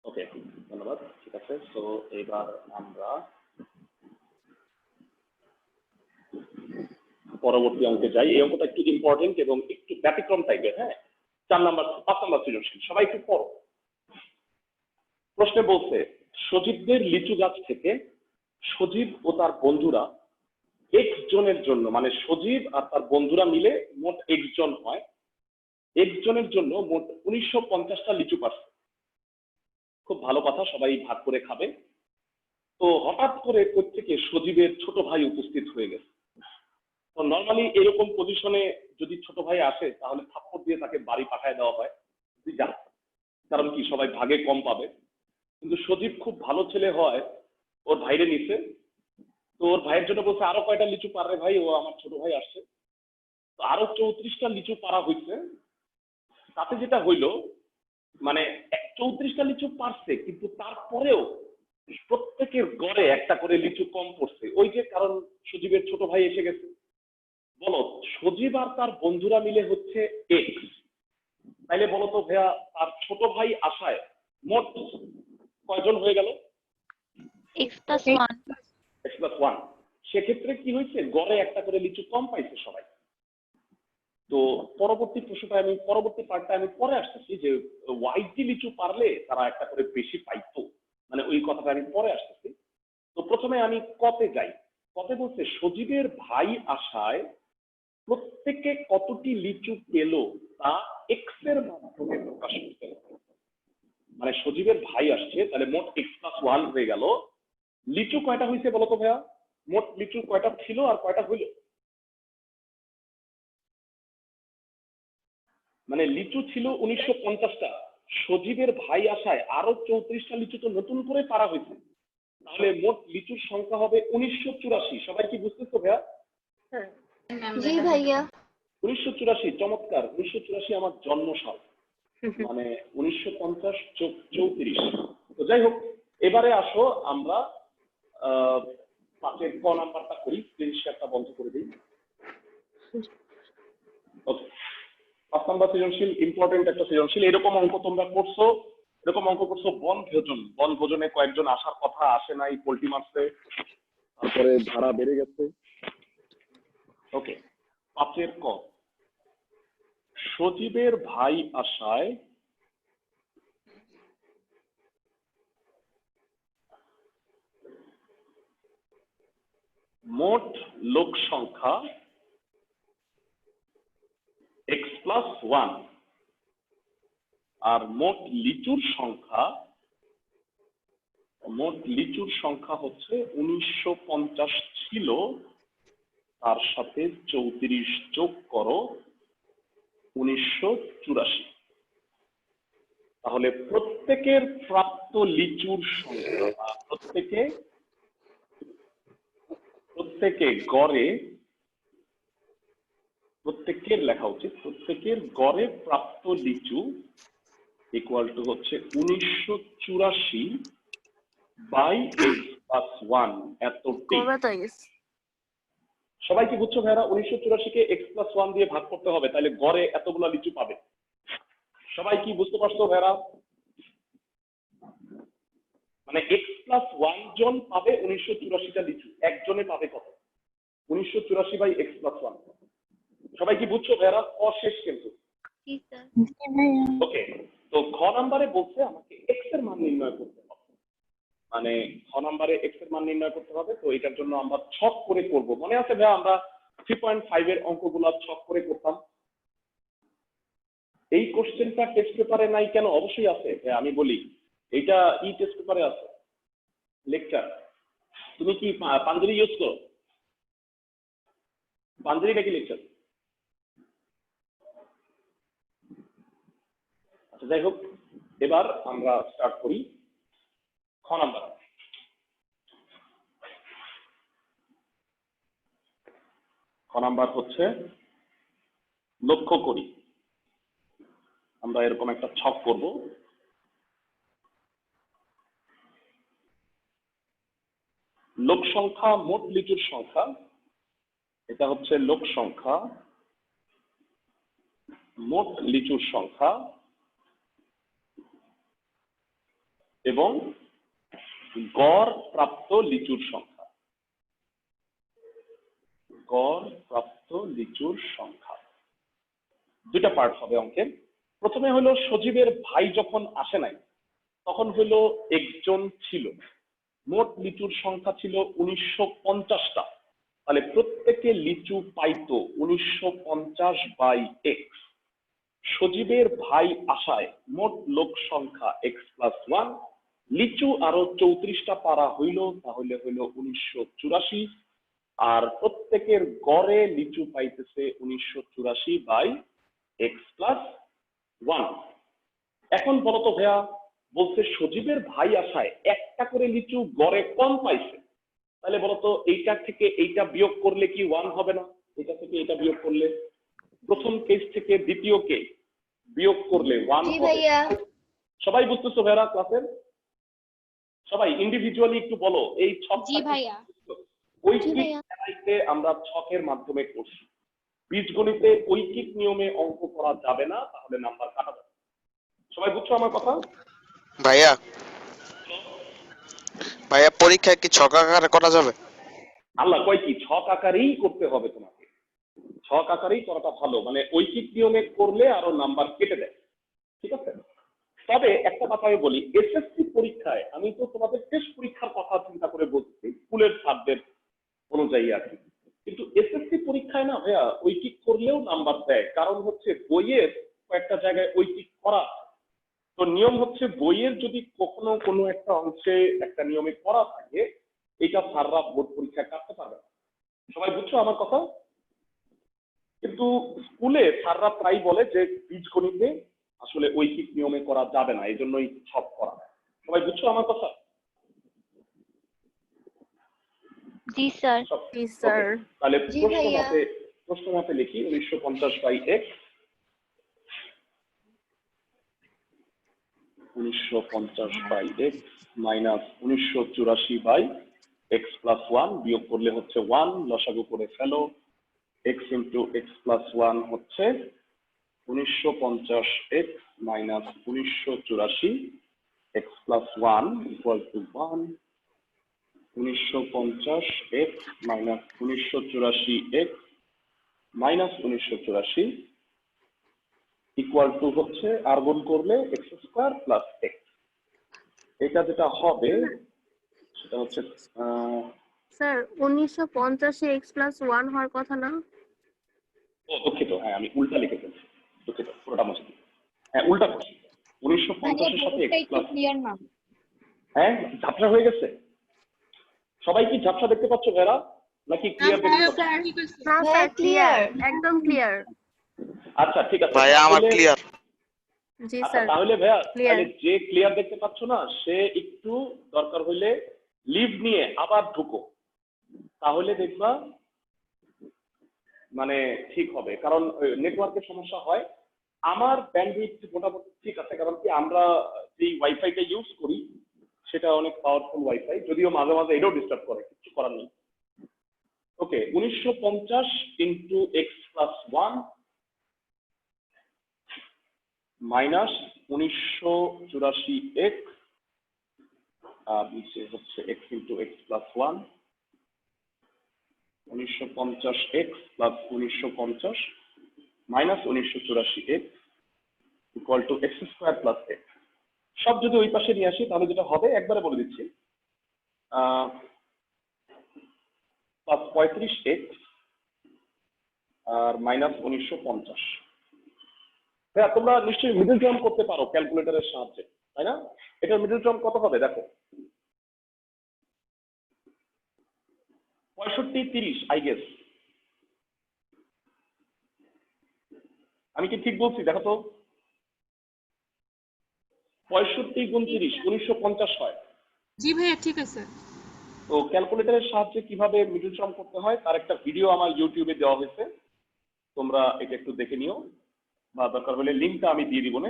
ওকে, ধন্যবাদ। ঠিক আছে, তো এবার আমরা পরবর্তী অঙ্কে যাই। এই অঙ্কটা একটু ইম্পর্টেন্ট এবং একটু ব্যতিক্রম টাইপের। হ্যাঁ, 5 নাম্বার সৃজনশীল, সবাই একটু পড়ো। প্রশ্নে বলছে সজীবদের লিচু গাছ থেকে সজীব ও তার বন্ধুরা এক্স জনের জন্য, মানে সজীব আর তার বন্ধুরা মিলে মোট এক্স জন হয়, এক্স জনের জন্য মোট 1950টা লিচু পারছে। খুব ভালো কথা, সবাই ভাগ করে খাবে। তো হঠাৎ করে প্রত্যেকে সজীবের ছোট ভাই উপস্থিত হয়ে গেছে। তো নর্মালি এরকম পজিশনে যদি ছোট ভাই আসে তাহলে থাপ্পড় দিয়ে তাকে বাড়ি পাঠায় দেওয়া হয়, তুই যা, কারণ কি সবাই ভাগে কম পাবে। কিন্তু সজীব খুব ভালো ছেলে হয়, ওর ভাইরে নিছে। তো ওর ভাইয়ের জন্য বলছে আরো কয়টা লিচু পারবে ভাই, ও আমার ছোট ভাই আসছে। তো আরো 34টা লিচু পারা হয়েছে। তাতে যেটা হইলো, মানে 34টা লিচু পারছে, কিন্তু তারপরেও প্রত্যেকের গড়ে একটা করে লিচু কম পড়ছে। ওই যে কারণ সজীবের ছোট ভাই এসে গেছে। বলো সজীব আর তার বন্ধুরা মিলে হচ্ছে এক্স, তাইলে বলো তো ভাইয়া তার ছোট ভাই আসায় মোট কয়জন হয়ে গেল? x + 1। x+1। সেক্ষেত্রে কি হয়েছে, গড়ে একটা করে লিচু কম পাইছে সবাই। তো পরবর্তী প্রশ্নটা আমি পরবর্তী পার্টটা আমি পরে আসতেছি যে ওয়াইটি লিচু পারলে তারা একটা করে বেশি পাইতো, মানে ওই কথাটা আমি পরে আসতেছি। তো প্রথমে আমি কতে যাই। কতে বলছে সজীবের ভাই আসায় প্রত্যেকে কতটি লিচু পেল তা এক্স এর মাধ্যমে প্রকাশ করতে হবে। মানে সজীবের ভাই আসছে, তাহলে মোট x+1 হয়ে গেল। লিচু কয়টা হয়েছে বলো তো ভাইয়া? মোট লিচু কয়টা ছিল আর কয়টা হইল? মানে লিচু ছিল 1950টা, সজীবের ভাই আসায় আরো 34টা লিচু তো নতুন করে পারা হয়েছে, তাহলে মোট লিচুর সংখ্যা হবে 1984। সবাই কি বুঝতেছো ভাইয়া? জি ভাইয়া। 1984, চমৎকার। 1984 আমার জন্ম সাল, মানে 1950 + 34। তো যাই হোক, এবারে আসো আমরা 5-এর ক নাম্বারটা করি। স্ক্রিন শেয়ারটা বন্ধ করে দিই। ওকে, 5 নাম্বার সৃজনশীল ইম্পর্টেন্ট একটা সৃজনশীল। এরকম অঙ্ক তোমরা করছো, এরকম অঙ্ক করছো বনভোজন। বনভোজনে কয়েকজন আসার কথা, আসে নাই, পোল্টি মারছে, তারপরে ভাড়া বেড়ে গেছে। ওকে, 5-এর ক, সজীবের ভাই আসায় মোট লোক সংখ্যা x+1 আর মোট লিচুর সংখ্যা হচ্ছে 1950 ছিল, তার সাথে 34 যোগ করো 1984। তাহলে প্রত্যেকের প্রাপ্ত লিচুর সংখ্যা বা প্রত্যেকে গড়ে, প্রত্যেকের লেখা উচিত, প্রত্যেকের গড়ে প্রাপ্ত লিচু ইকুয়াল টু হচ্ছে 1984 বাই x+1 এতটি। সবাই কি বুঝছো ভাইরা? 1984 কে x+1 দিয়ে ভাগ করতে হবে, তাহলে গড়ে এতগুলা লিচু পাবে। সবাই কি বুঝতে পারছো ভাইরা? মানে x+1 জন পাবে 1984টা লিচু, একজনে পাবে কত? 1984 বাই x+1। সবাই কি বুঝছো ভাইরা? অশেষ কিন্তু। জি স্যার। ওকে, তো খ নাম্বারে বলছে আমাকে x এর মান নির্ণয় করতে হবে, মানে খ নাম্বারে x এর মান নির্ণয় করতে হবে। তো এটার জন্য আমরা ছক করে করব। মনে আছে ভাইয়া আমরা 3.5 এর অঙ্কগুলো ছক করে করতাম? এই কোশ্চেনটা টেস্ট পেপারে নাই কেন? অবশ্যই আছে ভাইয়া, আমি বলি এইটা টেস্ট পেপারে আছে। লেকচার তুমি কি পাঞ্জাবি ইউজ করো? পাঞ্জাবি নাকি লেকচার? আচ্ছা যাই হোক, এবার আমরা স্টার্ট করি খ নাম্বার। খ নাম্বার হচ্ছে লক্ষ্য করি, আমরা এরকম একটা ছক করব। লোক সংখ্যা মোট লিচুর সংখ্যা, এটা হচ্ছে লোক সংখ্যা মোট লিচুর সংখ্যা এবং গড় প্রাপ্ত লিচুর সংখ্যা, গড় প্রাপ্ত লিচুর সংখ্যা। দুইটা পার্ট হবে অঙ্কের। প্রথমে হলো সজীবের ভাই যখন আসে নাই তখন হলো একজন ছিল, মোট লিচুর সংখ্যা ছিল 1950টা, তাহলে প্রত্যেকে লিচু পাইতো 1950 বাই x। সজীবের ভাই আসায় মোট লোক সংখ্যা x+1, লিচু আরো 34টা পারা হইল, তাহলে হইল 1984, আর প্রত্যেকের গড়ে লিচু পাইতেছে 1984 বাই x+1। এখন বলতো ভাইয়া, বলছে সজীবের ভাই আসায় একটা করে লিচু গড়ে কম পাইছে, তাহলে বলতো এইটা থেকে এইটা বিয়োগ করলে কি 1 হবে না? এটা থেকে এটা বিয়োগ করলে, প্রথম কেস থেকে দ্বিতীয় কেস বিয়োগ করলে 1 জি হবে। ভাইয়া। সবাই বুঝতেছো ভাইরা ক্লাসের? সবাই ইন্ডিভিজুয়ালি একটু বলো এই ছক। জি ভাইয়া। ঐকিক আমরা ছকের মাধ্যমে করছি। বীজগণিতে ঐকিক নিয়মে অঙ্ক করা যাবে না, তাহলে নাম্বার কাটা যাবে। সবাই বুঝছো আমার কথা? ভাইয়া ভাইয়া পরীক্ষায় কি ছক আকারে করা যাবে? আল্লাহ কয় কি ছক আকারেই করতে হবে তোমাকে, ছক আকারেই করাটা ভালো, মানে ঐকিক নিয়মে করলে আরো নাম্বার কেটে দেয়। ঠিক আছে, তবে একটা কথা আমি বলি, এসএসসি পরীক্ষায় আমি তো তোমাদের টেস্ট পরীক্ষার কথা চিন্তা করে বলছি স্কুলের সাবজেক্ট অনুযায়ী আর কি, কিন্তু এসএসসি পরীক্ষায় না ভাইয়া ঐকিক করলেও নাম্বার দেয়। কারণ হচ্ছে বইয়ের কয়েকটা জায়গায় ঐকিক করা, তো নিয়ম হচ্ছে বইয়ের যদি কখনো কোনো একটা অংশে একটা নিয়মে করা থাকে, এটা স্যাররা বোর্ড পরীক্ষায় কাটতে পারবে না। সবাই বুঝছো আমার কথা? কিন্তু স্কুলে স্যাররা প্রায় বলে যে বীজগণিতে আসলে ঐকিক নিয়মে করা যাবে না, এই জন্যই ছক করা। সবাই বুঝছো আমার কথা? জি স্যার। Okay, তাহলে জি ভাইয়া। প্রশ্ন মতে লিখি 1950 by x, 1950 by x minus 1984 by x+1, বিয়োগ করলে হচ্ছে 1, লসাগু করে ফেলো, x ইন্টু x+1 হচ্ছে 1950x minus 1984 x+1 equal to 1, 1950x minus 1984x minus 1984 equal to হচ্ছে আর গুণ করলে x² প্লাস x। এটা যেটা হবে সেটা হচ্ছে স্যার 1950 এ x+1 হওয়ার কথা না? ও দুঃখিত, হ্যাঁ আমি উল্টা লিখে ফেলছি, দুঃখিত, পুরোটা মুছে দিই। হ্যাঁ উল্টা করছি, 1950 এর সাথে x প্লাস। হ্যাঁ ঝাপসা হয়ে গেছে? সবাই কি ঝাপসা দেখতে পাচ্ছ ভাইরা, নাকি ক্লিয়ার দেখতে পাচ্ছ? না স্যার, ক্লিয়ার, একদম ক্লিয়ার। আচ্ছা ঠিক আছে ভাইয়া আমার ক্লিয়ার। জি আচ্ছা স্যার, তাহলে ভাইয়া, ক্লিয়ার। তাহলে যে ক্লিয়ার দেখতে পাচ্ছ না, সে একটু দরকার হইলে লিভ নিয়ে আবার ঢুকো, তাহলে দেখবা মানে ঠিক হবে, কারণ নেটওয়ার্কের সমস্যা হয়। আমার ব্যান্ডউইথ মোটামুটি ঠিক আছে, কারণ কি আমরা যেই ওয়াইফাইটা ইউজ করি সেটা অনেক পাওয়ারফুল ওয়াইফাই, যদিও মাঝে মাঝে এটাও ডিস্টার্ব করে, কিছু করার নেই। Okay, 1950 into x plus 1 minus 1984 x, আর নিচে হচ্ছে x into x plus 1, 1950 x plus 1950 minus 1984 x equal to x square plus x. সব যদি ওই পাশে নিয়ে আসি তাহলে যেটা হবে একবারে বলে দিচ্ছি, প্লাস 35 এক্স আর মাইনাস 1950। হ্যাঁ, তোমরা নিশ্চয়ই মিডল টার্ম করতে পারো ক্যালকুলেটরের সাহায্যে, তাই না? এটার মিডল টার্ম কত হবে দেখো, 65 30 আই গেস। আমি কি ঠিক বলছি দেখো তো? 65 গুণ 30 1950 হয়। জি ভাইয়া ঠিক আছে। তো ক্যালকুলেটরের সাহায্যে কিভাবে মিডল টার্ম করতে হয় তার একটা ভিডিও আমার ইউটিউবে দেওয়া হয়েছে, তোমরা এটা একটু দেখে নিও, বা দরকার হলে লিঙ্কটা আমি দিয়ে দিব না।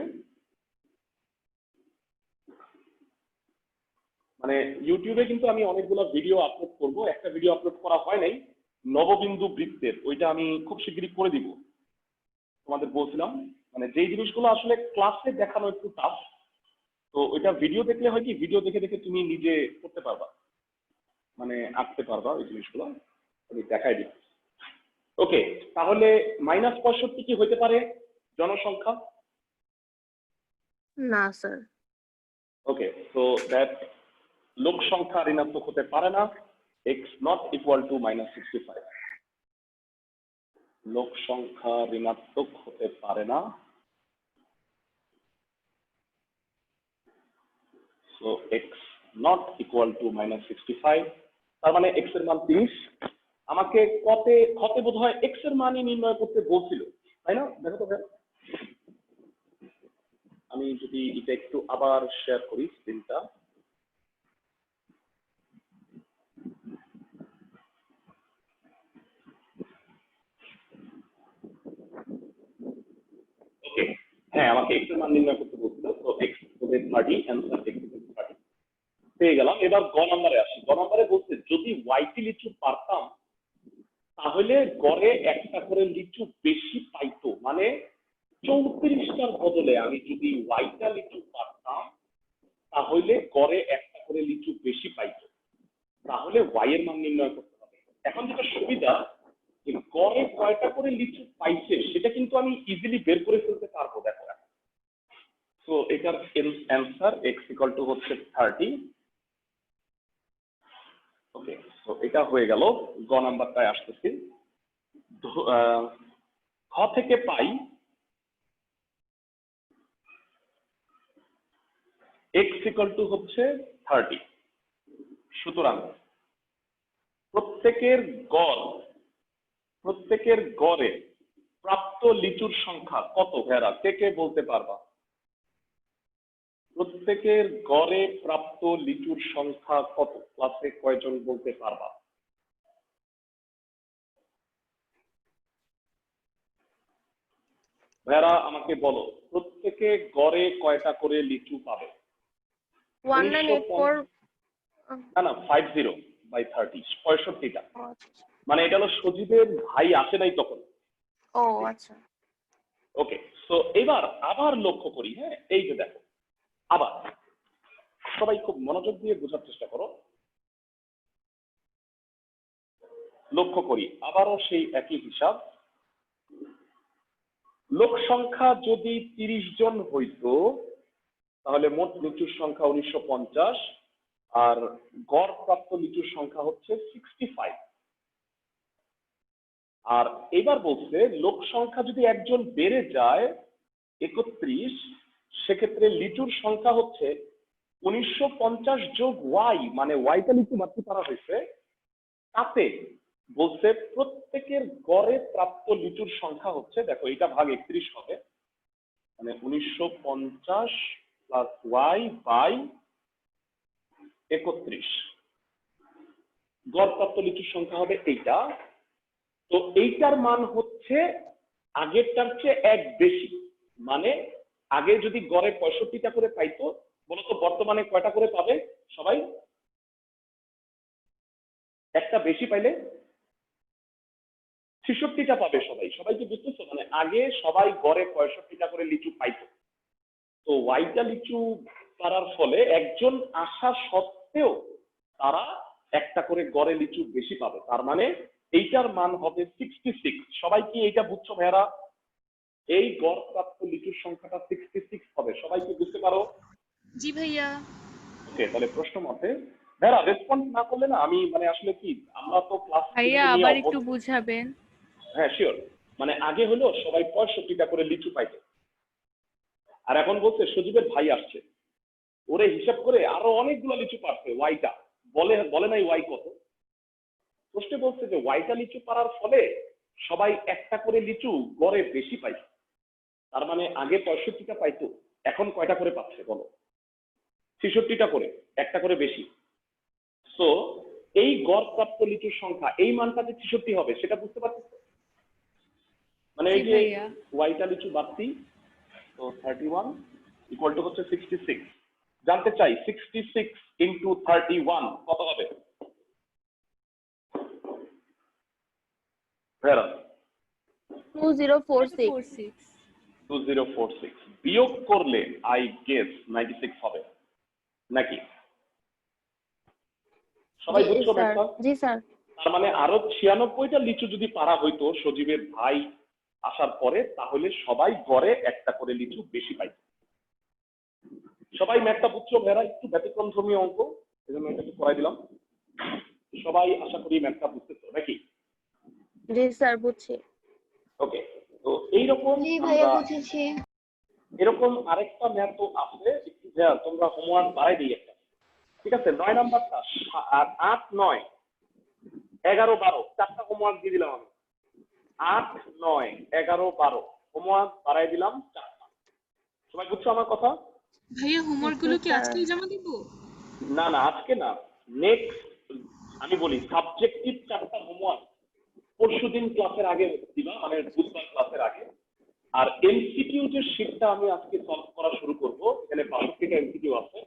মানে ইউটিউবে কিন্তু আমি অনেকগুলো ভিডিও আপলোড করব, একটা ভিডিও আপলোড করা হয় নাই নববিন্দু বৃত্তের, ওইটা আমি খুব শীঘ্রই করে দিব। তোমাদের বলছিলাম মানে যেই জিনিসগুলো আসলে ক্লাসে দেখানো একটু টাফ, তো ওইটা ভিডিও দেখলে হয় কি, ভিডিও দেখে দেখে তুমি নিজে করতে পারবা, মানে আঁকতে পারবা ওই জিনিসগুলো, আমি দেখাই দিই। ওকে, তাহলে মাইনাস 65 কি হইতে পারে জনসংখ্যা? না স্যার। ওকে, সো দ্যাট লোক সংখ্যা ঋণাত্মক হতে পারে না, x not equal to minus 65। লোক সংখ্যা ঋণাত্মক হতে পারে না, so x not equal to minus 65। তার মানে এক্স এর মান 30। আমাকে কতে বোধ হয় এক্স এর মানই নির্ণয় করতে বলছিল, তাই না? দেখো তো ভাই, আমি যদি এটা একটু আবার শেয়ার করি স্ক্রিনটা, ওকে, হ্যাঁ আমাকে এক্স এর মান নির্ণয় করতে বলছিল, তো এক্স হবে 30, অ্যান্সার এক্স ইকুয়াল টু 30 পেয়ে গেলাম। এবার গ নম্বরে আসি। গ নম্বরে বলছে যদি ওয়াইটি লিচু পারতাম তাহলে গড়ে একটা করে লিচু বেশি পাইতো, মানে 34টার বদলে আমি যদি ওয়াইটা লিচু পারতাম তাহলে গড়ে একটা করে লিচু বেশি পাইতো, তাহলে ওয়াই এর মান নির্ণয় করতে হবে। এখন যেটা সুবিধা, যে গড়ে কয়টা করে লিচু পাইছে সেটা কিন্তু আমি ইজিলি বের করে ফেলতে পারবো। দেখো, তো এটার অ্যান্সার এক্স ইকুয়াল টু হচ্ছে 30। ওকে, তো এটা হয়ে গেল। গ নাম্বারটায় আসতেছি। খ থেকে পাই এক্স ইকুয়াল টু হচ্ছে 30। সুতরাং প্রত্যেকের গড়ে প্রাপ্ত লিচুর সংখ্যা কত? ভেড়া কে কে বলতে পারবা? প্রত্যেকের গড়ে প্রাপ্ত লিচুর সংখ্যা কত? ক্লাসে কয়জন বলতে পারবা? ভেড়া আমাকে বলো, প্রত্যেকে গড়ে কয়টা করে লিচু পাবে? 1984। না না, 50/30, 65টা। মানে এটা হলো সজীবের ভাই আসে নাই তখন। ও আচ্ছা। ওকে, সো এবার আবার লক্ষ্য করি। হ্যাঁ, এই যে দেখো, আবার সবাই খুব মনোযোগ দিয়ে বোঝার চেষ্টা করো। লক্ষ্য করি আবারও সেই একই হিসাব। লোক সংখ্যা যদি 30 জন হইতো তাহলে মোট লিচুর সংখ্যা 1950, আর গড় প্রাপ্ত লিচুর সংখ্যা হচ্ছে 65। আর এবার বলছে লোক সংখ্যা যদি একজন বেড়ে যায় 31, সেক্ষেত্রে লিচুর সংখ্যা হচ্ছে 1950 যোগ ওয়াই, মানে ওয়াইটা লিচু মাত্র পারা হয়েছে, তাতে বলছে প্রত্যেকের গড়ে প্রাপ্ত লিচুর সংখ্যা হচ্ছে, দেখো এটা ভাগ 31 হবে, মানে 1950 প্লাস ওয়াই বাই 31। গড়প্রাপ্ত লিচুর সংখ্যা হবে এইটা। তো এইটার মান হচ্ছে আগেরটার চেয়ে এক বেশি। মানে আগে যদি গড়ে 65টা করে পাইতো, বলতো বর্তমানে কয়টা করে পাবে সবাই? একটা বেশি পাইলে 66টা পাবে সবাই। সবাই কি বুঝতেছো? মানে আগে সবাই গড়ে 65টা করে লিচু পাইতো। তো ওয়াইটা লিচু পারার ফলে একজন আসা সত্ত্বেও তারা একটা করে গড়ে লিচু বেশি পাবে। তার মানে এইটার মান হবে 66। সবাই কি এইটা বুঝছো ভাইয়ারা? এই গড় প্রাপ্ত লিচুর সংখ্যাটা 66 হবে। সবাই কি বুঝতে পারো? জি ভাইয়া। ওকে, তাহলে প্রশ্ন মতে ভাইয়ারা রেসপন্স না করলে না আমি মানে আসলে কি, আমরা তো ক্লাস ভাইয়া আবার একটু বুঝাবেন। হ্যাঁ শিওর। মানে আগে হলো সবাই 65টা করে লিচু পাইতো, আর এখন বলছে সজীবের ভাই আসছে, ওরে হিসাব করে আরো অনেকগুলো লিচু পারছে। ওয়াইটা বলে নাই ওয়াই কত। প্রশ্নে বলছে যে ওয়াইটা লিচু পারার ফলে সবাই একটা করে লিচু গড়ে বেশি পাইছে। তার মানে আগে 65টা পাইতো, এখন কয়টা করে পাচ্ছে বলো? 66টা করে, একটা করে বেশি। সো এই গড় প্রাপ্ত লিচুর সংখ্যা, এই মানটা যে 66 হবে সেটা বুঝতে পারছিস? মানে এই জি যে ভাইয়া। ওয়াইটা লিচু বাড়তি, তো 31 ইকুয়াল টু হচ্ছে 66। জানতে চাই 66 ইন্টু 31 কত হবে? ভাইয়ারা 2046 2046 বিয়োগ করলে আই গেস 96 হবে নাকি? সবাই জি বুঝছো স্যার। ব্যাপারটা? জি স্যার। তার মানে আরো 96টা লিচু যদি পারা হইতো সজীবের ভাই আসার পরে, তাহলে সবাই গড়ে একটা করে লিচু বেশি পাইত। সবাই ম্যাথটা বুঝছো ভাইয়ারা? একটু ব্যতিক্রম ধর্মীয় অঙ্ক, এজন্য এটা একটু করাই দিলাম। সবাই আশা করি ম্যাথটা বুঝতেছো নাকি? জি স্যার বুঝছি। ওকে, তো এইরকম জি ভাইয়া আমরা বুঝেছি। এরকম আরেকটা ম্যাথও আছে। একটু ভাইয়া তোমরা হোমওয়ার্ক বাড়াই দিই একটা, ঠিক আছে? 9 নাম্বারটা, আর 8, 9, 11, 12 চারটা হোমওয়ার্ক দিয়ে দিলাম আমি। 8, 9, 11, 12 হোমওয়ার্ক বাড়াই দিলাম চারটা। সবাই বুঝছো আমার কথা? ভাইয়া হোমওয়ার্ক গুলো কি স্যার। আজকেই জমা দিব? না না, আজকে না, নেক্সট আমি বলি সাবজেক্টিভ চারটা হোমওয়ার্ক পরশুদিন ক্লাসের আগে দিবা, মানে বুধবার ক্লাসের আগে। আর এমসিকিউ যে শীটটা আমি আজকে সলভ করা শুরু করব, এখানে 62টা এমসিকিউ আছে,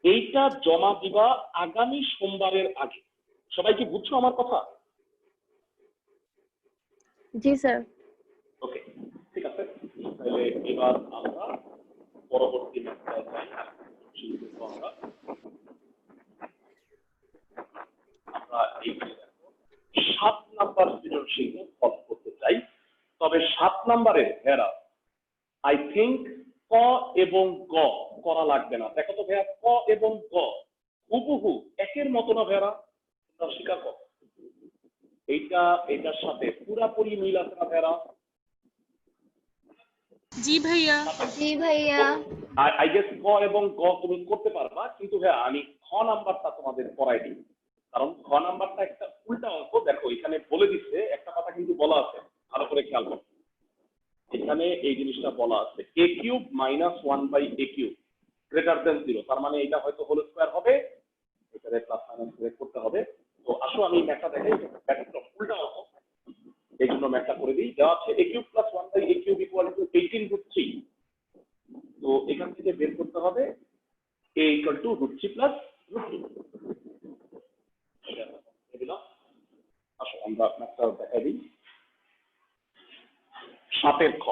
এইটা জমা দিবা আগামী সোমবারের আগে। সবাই কি বুঝছো আমার কথা? জি স্যার। ওকে, ঠিক আছে। তাহলে এবার আমরা পরবর্তী ম্যাথটায় যাই। শুরু করবো আমরা এইখানে দেখো 7 নাম্বার সৃজনশীল সলভ করতে চাই। তবে 7 নাম্বারে ভাইয়া আই থিংক ক এবং গ করা লাগবে না। দেখো তো ভাইয়া, ক এবং গ হুবহু একের মতো না ভাইয়া? তোমরা স্বীকার করো এইটার সাথে পুরাপুরি মিল আছে না ভাইয়া? জি ভাইয়া। জি ভাইয়া। আই গেস ক এবং গ তুমি করতে পারবা, কিন্তু ভাইয়া আমি খ নাম্বারটা তোমাদের পড়াই দিই। কারণ খ নাম্বারটা একটা উল্টা অঙ্ক। দেখো এখানে বলে দিচ্ছে, একটা কথা কিন্তু বলা আছে, ভালো করে খেয়াল করো। এখানে এই জিনিসটা বলা আছে a cube minus 1/a cube greater than 0। তার মানে এটা হয়তো হোল স্কয়ার হবে, এটারে প্লাস মাইনাস করে করতে হবে। তো আসো আমি ম্যাথটা দেখাই, ব্যাপারটা উল্টা অঙ্ক, এই জন্য ম্যাথটা করে দিই। দেওয়া আছে a cube plus 1/a cube equal to 18√3। তো এখান থেকে বের করতে হবে a ইকুয়াল টু √3 প্লাস √2। আসো আমরা ম্যাথটা দেখাই দিই। 7 খ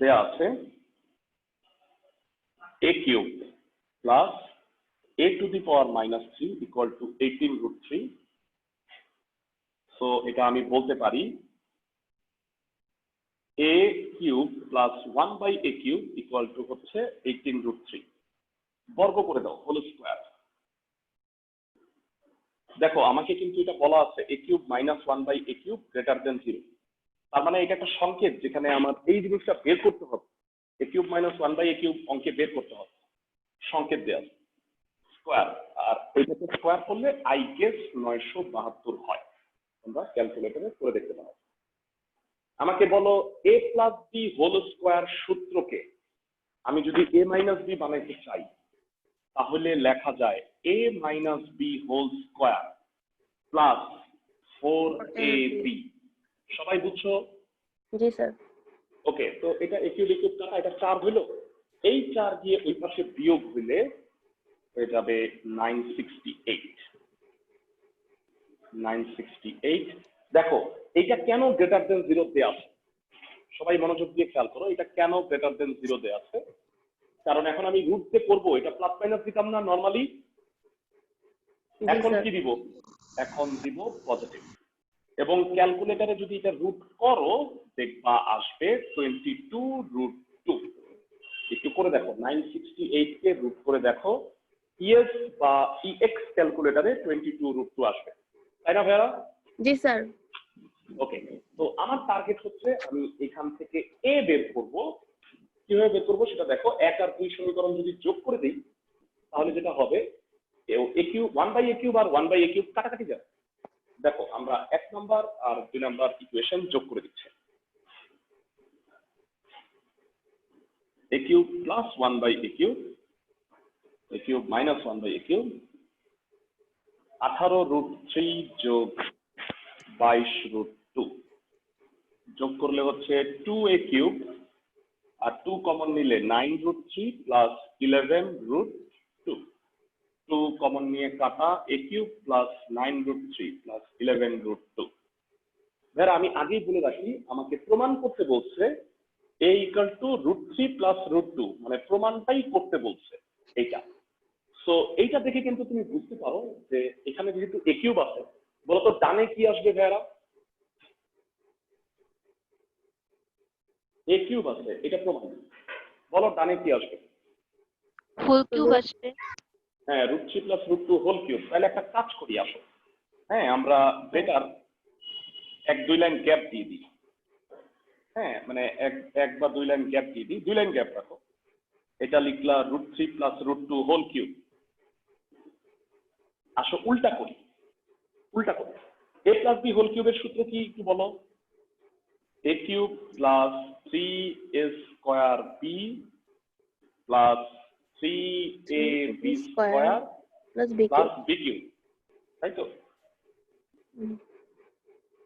দেয়া আছে a cube plus a two the power minus 3 equal to 18√3। So এটা আমি বলতে পারি a cube plus 1/a cube equal to হচ্ছে 18√3। বর্গ করে দাও, হোল স্কয়ার। দেখো আমাকে কিন্তু এটা বলা আছে a cube minus 1/a cube greater than 0। তার মানে এটা একটা সংকেত যেখানে আমার এই জিনিসটা বের করতে হবে। a cube minus 1/a cube অঙ্কে বের করতে হবে, সংকেত দেওয়া আছে। স্কোয়ার, আর এইটাকে স্কোয়ার করলে আই গেস 972 হয়। তোমরা ক্যালকুলেটরে করে দেখতে পারো। আমাকে বলো এ প্লাস বি হোল স্কোয়ার সূত্রকে আমি যদি এ মাইনাস বি বানাইতে চাই তাহলে লেখা যায় a minus b whole square plus 4ab। সবাই বুঝছো? জি স্যার। ওকে, তো এটা এ কিউব কাটা, এটা 4 হইলো, এই 4 দিয়ে ওই পাশে বিয়োগ হইলে হয়ে যাবে 968। দেখো এইটা কেন গ্রেটার দেন 0 দেয়া আছে, সবাই মনোযোগ দিয়ে খেয়াল করো, এটা কেন গ্রেটার দেন 0 দেয়া আছে। কারণ এখন আমি রুট দিয়ে করবো, এটা প্লাস মাইনাস দিতাম না নরমালি, এখন কি দিব, এখন দিব পজিটিভ। এবং ক্যালকুলেটরে যদি এটা রুট করো দেখবা আসবে 22√2। একটু করে দেখো 968 কে রুট করে দেখো, ইএস বা ইএক্স ক্যালকুলেটরে 22√2 আসবে, তাই না ভাইয়া? জি স্যার। ওকে, তো আমার টার্গেট হচ্ছে আমি এখান থেকে এ বের করব। কিভাবে বের করবো সেটা দেখো, 1 আর 2 সমীকরণ যদি যোগ করে দিই তাহলে যেটা হবে এ কিউব 1/a কিউব আর 1/a কিউব কাটাকাটি যাবে। দেখো আমরা 1 নাম্বার আর 2 নাম্বার ইকুয়েশন যোগ করে দিচ্ছি, a cube plus 1/a cube, a cube minus 1/a cube, 18√3 যোগ 22√2 যোগ করলে হচ্ছে 2a কিউব, আর 2 কমন নিলে 9√3 প্লাস 11√2, 2 কমন নিয়ে কাটা a কিউব প্লাস 9√3 প্লাস 11√2। ভাইয়া আমি আগেই বলে রাখি, আমাকে প্রমাণ করতে বলছে a ইকুয়াল টু √3 প্লাস √2, মানে প্রমাণটাই করতে বলছে এইটা। সো এইটা দেখে কিন্তু তুমি বুঝতে পারো যে এখানে যেহেতু a কিউব আছে, বলতো ডানে কি আসবে ভাইয়া? a কিউব আছে, এটা প্রমাণ। বলো ডানে কি আসবে? হোল কিউব আসবে। হ্যাঁ, √3 প্লাস √2 হোল কিউব। তাহলে একটা কাজ করি আসো, হ্যাঁ আমরা বেটার 1-2 লাইন গ্যাপ দিয়ে দিই। হ্যাঁ মানে এক বা 2 লাইন গ্যাপ দিয়ে দিই, 2 লাইন গ্যাপ রাখো। এটা লিখলা √3 প্লাস √2 হোল কিউব। আসো উল্টা করি, উল্টা করি। a প্লাস বি হোল কিউবের সূত্র কি একটু বলো? a cube plus 3a square B plus 3ab square plus B plus cube. B cube, তাই তো?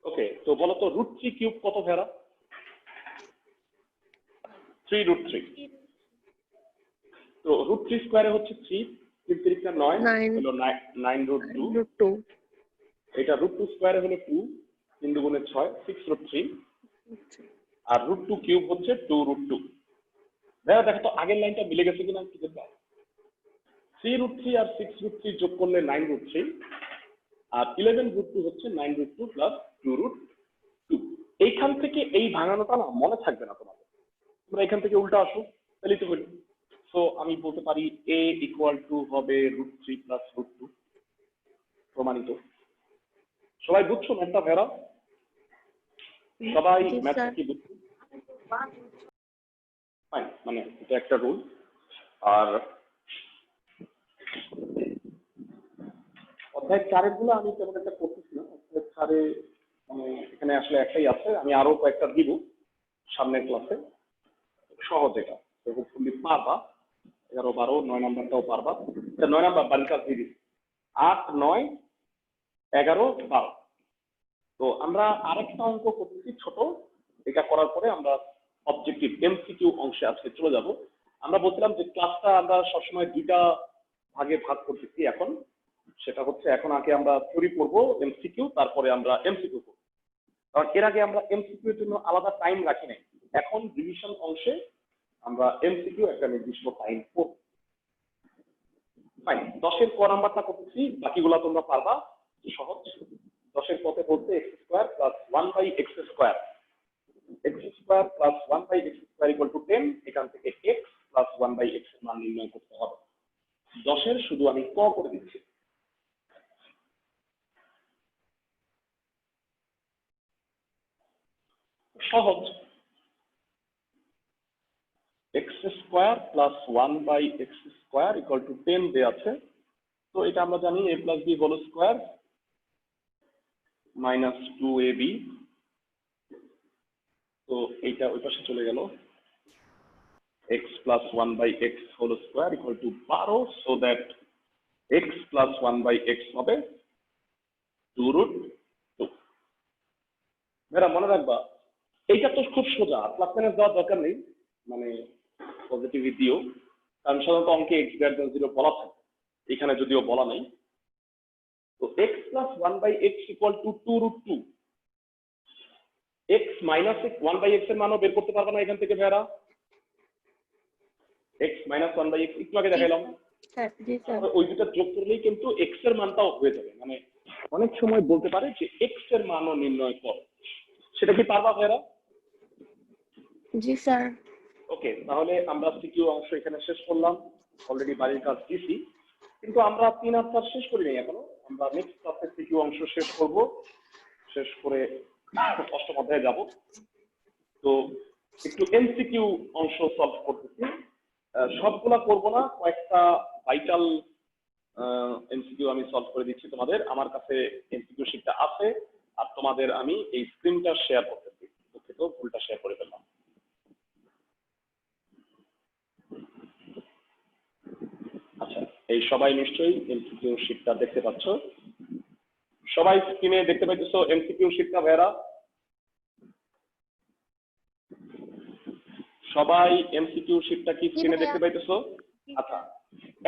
ওকে, তো বলো তো √3 কিউব কত ভেড়া? 3√3। তো √3 স্কোয়ারে হচ্ছে 3, 3 3 9 হলো 9√2। এটা √2 স্কোয়ারে হলো 2, 3 দুগুণে 6, 6√3। আর √2 কিউব হচ্ছে 2√2। ভাইয়া দেখো তো আগের লাইনটা মিলে গেছে কিনা একটু দেখবা। 3√3 আর 6√3 যোগ করলে 9√3, আর 11√2 হচ্ছে 9√2 প্লাস 2√2। এইখান থেকে এই ভাঙানোটা না মনে থাকবে না তোমাদের, তোমরা এখান থেকে উল্টা আসো, তাহলেই তো হলো। সো আমি বলতে পারি a ইকুয়াল টু হবে √3 প্লাস √2, প্রমাণিত। সবাই বুঝছো ম্যাথটা ভেড়া? সবাই ম্যাথটা কি বুঝছো? ফাইন, মানে এটা একটা রুল। আর অধ্যায় 4 গুলো আমি তেমন একটা করতেছি না, অধ্যায় 4 মানে এখানে আসলে একটাই আছে, আমি আরো কয়েকটা দিব সামনের ক্লাসে, সহজ এটা, হোপফুলি পারবা। 11, 12, 9 নাম্বারটাও পারবা। এটা 9 নাম্বার বাড়ির কাজ দিয়ে দিচ্ছি, 8, 9, 11, 12। তো আমরা আরেকটা অঙ্ক করতেছি ছোট, এটা করার পরে আমরা অবজেক্টিভ এমসিকিউ অংশে আজকে চলে যাব। আমরা বলছিলাম যে ক্লাসটা আমরা সবসময় 2টা ভাগে ভাগ করতেছি এখন, সেটা হচ্ছে এখন আগে আমরা থিওরি পড়বো এমসিকিউ, তারপরে আমরা এমসিকিউ করবো। কারণ এর আগে আমরা এমসিকিউ এর জন্য আলাদা টাইম রাখি নাই, এখন রিভিশন অংশে আমরা এমসিকিউ একটা নির্দিষ্ট টাইম পড়ব। ফাইন, 10-এর ক নাম্বারটা করতেছি, বাকিগুলা তোমরা পারবা, সহজ। 10-এর কতে বলতে x square plus 1/x square, x square plus 1/x square equal to 10। এখান থেকে x প্লাস 1/x এর মান নির্ণয় করতে হবে। 10-এর শুধু আমি ক করে দিচ্ছি। সহজ, x square plus 1/x square equal to 10 দেয়া আছে। তো এটা আমরা জানি a plus B whole square minus 2ab। তো এইটা ওই পাশে চলে গেল, x plus 1 by x whole square equal to 12, so that x plus 1 by x হবে 2 root 2। মেরা মনে রাখবা এইটা তো খুব সোজা, প্লাস মাইনাস দেওয়ার দরকার নেই, মানে পজিটিভই দিও, কারণ সাধারণত অঙ্কে x গ্রেটার দেন 0 বলা থাকে, এখানে যদিও বলা নেই। তো x plus 1 by x equal to 2 root 2। x minus 1 by x এর মানও বের করতে পারবে না এখান থেকে ভাইরা, x minus 1 by x একটু আগে দেখাইলাম, স্যার জি স্যার ওই দুটো যোগ করলেই কিন্তু x এর মানটাও হয়ে যাবে। মানে অনেক সময় বলতে পারে যে x এর মানও নির্ণয় করো, সেটা কি পারবা ভাইরা? জি স্যার ওকে, তাহলে আমরা সিকিউ অংশ এখানে শেষ করলাম, অলরেডি বাড়ির কাজ দিছি, কিন্তু আমরা 3 আর 4 শেষ করি নাই এখনো। আমরা নেক্সট ক্লাসে সিকিউ অংশ শেষ করব, শেষ করে অষ্টম অধ্যায়ে যাব। তো একটু এমসিকিউ অংশ সলভ করতেছি, সবগুলা করব না, কয়েকটা ভাইটাল এমসিকিউ আমি সলভ করে দিচ্ছি তোমাদের। আমার কাছে এমসিকিউ শিটটা আছে, আর তোমাদের আমি এই স্ক্রিনটা শেয়ার করতেছি, দুঃখিত ভুলটা শেয়ার করে ফেললাম। আচ্ছা, এই সবাই নিশ্চয়ই এমসিকিউ শিটটা দেখতে পাচ্ছ? সবাই স্ক্রিনে দেখতে পাইতেছো এমসিকিউ শিটটা ভাইরা? সবাই এমসিকিউ শিটটা কি স্ক্রিনে দেখতে পাইতেছো? আচ্ছা,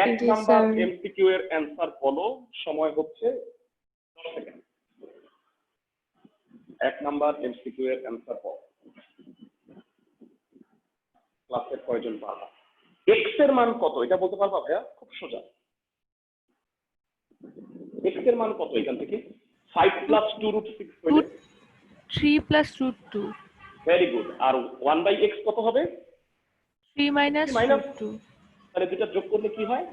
এক জি, নাম্বার স্যার। এমসিকিউ এর অ্যান্সার বলো, সময় হচ্ছে 10 সেকেন্ড। এক নাম্বার এমসিকিউ এর অ্যান্সার বলো, ক্লাসের কয়জন পারবা? x এর মান কত এটা বলতে পারবা ভাইয়া? খুব সোজা, x এর মান কত এখান থেকে? 5 plus 2 root 6 হইলে 3 plus root 2, ভেরি গুড। আর 1 by x কত হবে? 3 minus minus root 2, তাহলে দুটো যোগ করলে কি হয়?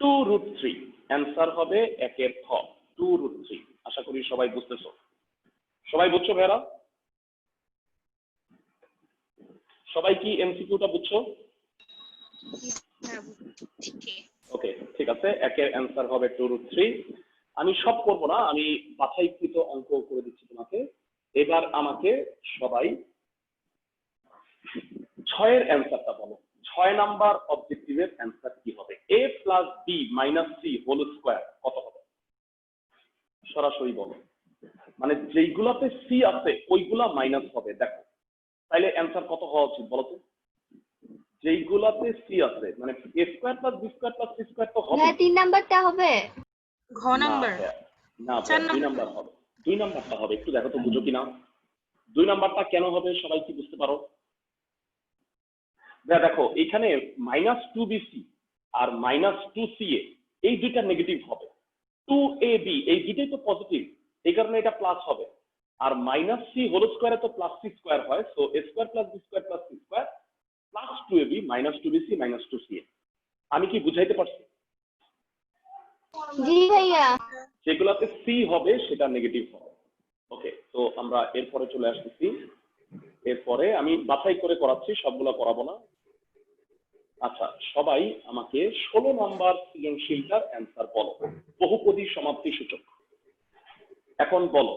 2 root 3। অ্যান্সার হবে একের খ, 2 root 3। আশা করি সবাই বুঝতেছো, সবাই বুঝছো ভাইরা? সবাই কি এমসিকিউটা বুঝছো? ওকে, ঠিক আছে, একের অ্যান্সার হবে 2 root 3। আমি সব করব না, আমি বাছাইকৃত অঙ্ক করে দিচ্ছি তোমাকে। এবার আমাকে সবাই 6 এর অ্যান্সারটা বলো। 6 নাম্বার অবজেক্টিভের অ্যান্সার কি হবে? a plus b minus c whole square কত হবে? সরাসরি বলো, মানে যেইগুলাতে c আছে ওইগুলা মাইনাস হবে। দেখো তাইলে অ্যান্সার কত হওয়া উচিত বলো তো? যেইগুলাতে c আছে, মানে a square plus b square plus c square তো হবে হ্যাঁ 3 নাম্বারটা হবে। ঘ নাম্বার না, 4 2 নাম্বার হবে, 2 নাম্বারটা হবে। একটু দেখো তো বুঝো কিনা 2 নাম্বারটা কেন হবে, সবাই কি বুঝতে পারো? দেখো এখানে -2bc আর -2ca এই দুইটা নেগেটিভ হবে, 2ab এই দুইটাই তো পজিটিভ, এই কারণে এটা প্লাস হবে। আর -c হোল স্কয়ারে তো প্লাস c স্কয়ার হয়, so a square plus b square plus c square plus 2ab -2bc -2ca। আমি কি বুঝাইতে পারছি? জি ভাইয়া। যেগুলাতে c হবে সেটা নেগেটিভ হবে। ওকে, তো আমরা এরপরে চলে আসতেছি। এরপরে আমি বাছাই করে করাচ্ছি, সবগুলা করাবো না। আচ্ছা, সবাই আমাকে 16 নাম্বার সৃজনশীলটার অ্যান্সার বলো, বহুপদী সমাপ্তি সূচক। এখন বলো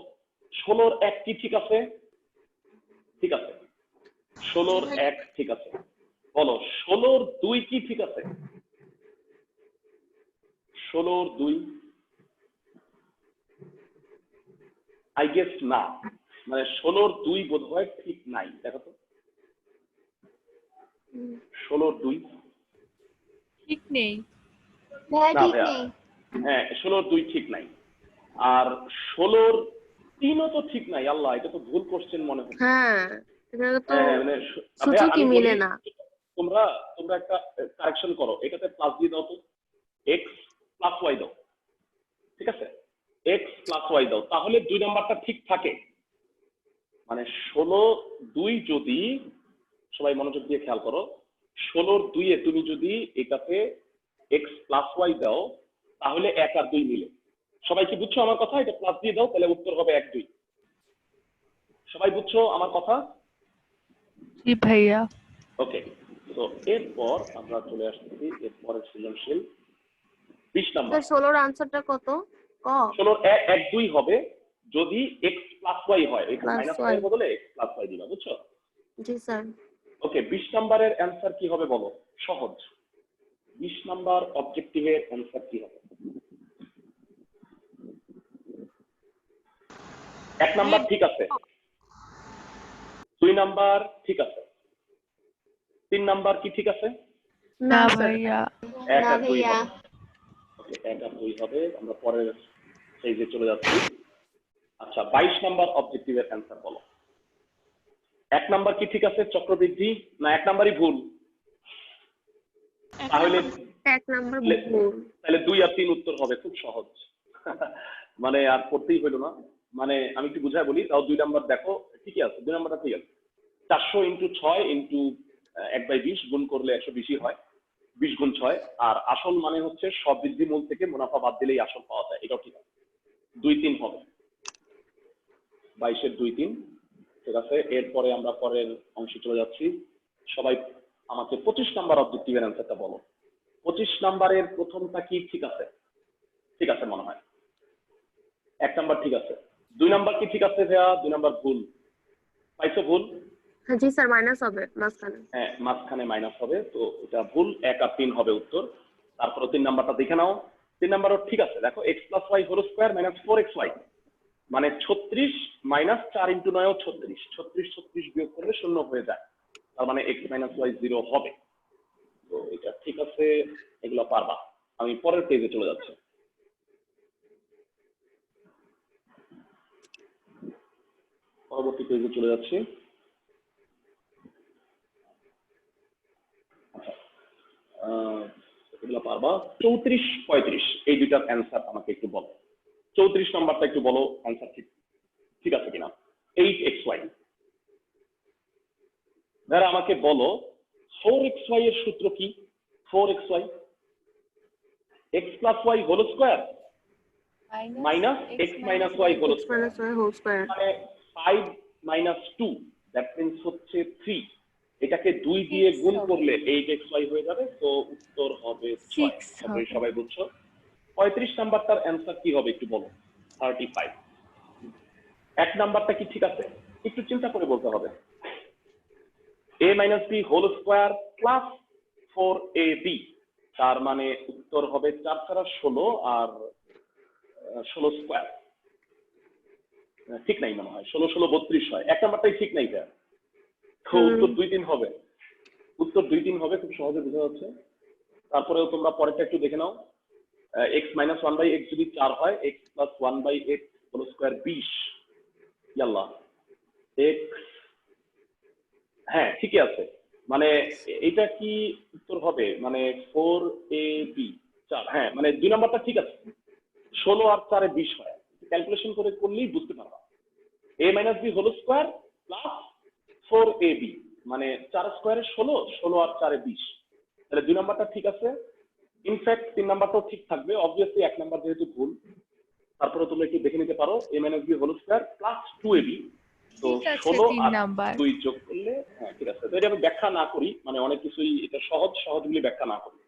16 এর 1 কি ঠিক আছে? ঠিক আছে, 16 এর 1 ঠিক আছে। বলো 16 এর 2 কি ঠিক আছে? 16 এর 2 আই গেস না, মানে 16 এর 2 বোধহয় ঠিক নাই। দেখো তো 16 এর 2 ঠিক নেই। ভাইয়া না ঠিক ভাইয়া, নেই। হ্যাঁ 16 এর 2 ঠিক নাই, আর 16 এর 3ও তো ঠিক নাই। আল্লাহ, এটা তো ভুল কোশ্চেন মনে হচ্ছে। হ্যাঁ এটা তো মানে সূচকই আমি মিলে বলি, না। তোমরা একটা কারেকশন করো, এটাতে প্লাস দিয়ে দাও তো, x প্লাস y দাও, ঠিক আছে, x প্লাস y দাও, তাহলে 2 নাম্বারটা ঠিক থাকে। মানে 16 2 যদি, সবাই মনোযোগ দিয়ে খেয়াল করো, 16 2 এ তুমি যদি এটাতে x প্লাস y দাও তাহলে 1 আর 2 মিলে। সবাই কি বুঝছো আমার কথা? এটা প্লাস দিয়ে দাও, তাহলে উত্তর হবে 1 2। সবাই বুঝছো আমার কথা? জি ভাইয়া। ওকে, তো তো এরপর আমরা চলে আসতেছি এরপরের সৃজনশীল 20 নাম্বার। স্যার 16 এর আনসারটা কত? ক 16 1 2 হবে যদি x প্লাস y হয়, এখানে Plus মাইনাস y। y এর বদলে x প্লাস y দিবা, বুঝছো? জি স্যার। ওকে, 20 নাম্বারের অ্যানসার কি হবে বলো? সহজ। 20 নাম্বার অবজেক্টিভের অ্যানসার কি হবে? 1 নাম্বার ঠিক আছে, 2 নাম্বার ঠিক আছে, 3 নাম্বার কি ঠিক আছে? না না স্যার। ভাইয়া 1 না আর 2 ভাইয়া। হবে। ওকে, 1 আর 2 হবে। আমরা পরের পেজে চলে যাচ্ছি। আচ্ছা, 22 নাম্বার অবজেক্টিভের অ্যানসার বলো। 1 নাম্বার কি ঠিক আছে চক্রবৃদ্ধি, না 1 নাম্বারই ভুল? তাহলে 1 নাম্বার ভুল। তাহলে 2 আর 3 উত্তর হবে, খুব সহজ। মানে আর করতেই হইলো না। মানে আমি একটু বুঝায় বলি, তাও 2 নাম্বার দেখো ঠিকই আছে, 2 নাম্বারটা ঠিক আছে। 400 ইন্টু 6 ইন্টু 1/20 গুণ করলে 120 হয়, 20 গুণ 6। আর আসল মানে হচ্ছে সবৃদ্ধি মূল থেকে মুনাফা বাদ দিলেই আসল পাওয়া যায়, এটাও ঠিক আছে। 2 3 হবে, 22 এর 2 3 ঠিক আছে। এরপরে আমরা পরের অংশে চলে যাচ্ছি। সবাই আমাকে 25 নাম্বার অবজেক্টিভের অ্যান্সারটা বলো। 25 নাম্বারের প্রথমটা কি ঠিক আছে? ঠিক আছে মনে হয়। 1 নাম্বার ঠিক আছে, 2 নাম্বার কি ঠিক আছে ভাইয়া? 2 নাম্বার ভুল। পাইছো ভুল? হ্যাঁ জি স্যার, মাইনাস হবে মাঝখানে। হ্যাঁ, মাঝখানে মাইনাস হবে, তো এটা ভুল। 1 আর 3 হবে উত্তর। তারপরে 3 নাম্বারটা দেখে নাও। 3 নাম্বারও ঠিক আছে, দেখো x plus y whole square minus 4xy মানে 36 মাইনাস 4 ইন্টু 9 36, 36 36 বিয়োগ করলে 0 হয়ে যায়, তার মানে x মাইনাস y 0 হবে। তো এটা ঠিক আছে, এগুলো পারবা। আমি পরের পেজে চলে যাচ্ছি। পরবর্তী পেজে চলে যাচ্ছি। এগুলো পারবা। 34 35 এই দুইটার অ্যান্সার আমাকে একটু বলো। 34 নম্বরটা একটু বলো অ্যান্সার ঠিক ঠিক আছে কিনা। 8xy যারা আমাকে বলো 4xy এর সূত্র কি? 4xy x plus y whole square minus x minus y whole x square minus y whole square। মানে 5 মাইনাস 2 দ্যাট মিন্স হচ্ছে 3। এটাকে 2 দিয়ে গুণ করলে 8xy হয়ে যাবে, তো উত্তর হবে 6 হবে। সবাই বুঝছো? 35 নাম্বারটার অ্যান্সার কি হবে একটু বলো। 35 1 নাম্বারটা কি ঠিক আছে? একটু চিন্তা করে বলতে হবে। a minus b whole square plus 4ab তার মানে উত্তর হবে 4 ছাড়া 16 আর 16 স্কয়ার ঠিক নাই মনে হয়। 16 16 32 হয়। 1 নাম্বারটাই ঠিক নাই স্যার, তো উত্তর 2 3 হবে। উত্তর 2 3 হবে, খুব সহজে বোঝা যাচ্ছে। তারপরেও তোমরা পরেরটা একটু দেখে নাও। x মাইনাস 1/x যদি 4 হয়, x plus 1/x whole square 20। ইয়াল্লাহ x, হ্যাঁ ঠিকই আছে। মানে এটা কি উত্তর হবে? মানে 4ab 4, হ্যাঁ মানে 2 নাম্বারটা ঠিক আছে। 16 আর 4 এ 20 হয়, ক্যালকুলেশন করে করলেই বুঝতে পারবা। a minus b whole square plus 4ab মানে 4 স্কয়ারে 16, 16 আর 4 এ 20, তাহলে 2 নাম্বারটা ঠিক আছে। ইনফ্যাক্ট 3 নাম্বারটাও ঠিক থাকবে, অবভিয়াসলি 1 নাম্বার যেহেতু ভুল। তারপরে তোমরা একটু দেখে নিতে পারো a minus b whole square plus 2ab, তো 16 আর 2 যোগ করলে, হ্যাঁ ঠিক আছে। তো এটা আমি ব্যাখ্যা না করি, মানে অনেক কিছুই এটা সহজ সহজগুলি ব্যাখ্যা না করি।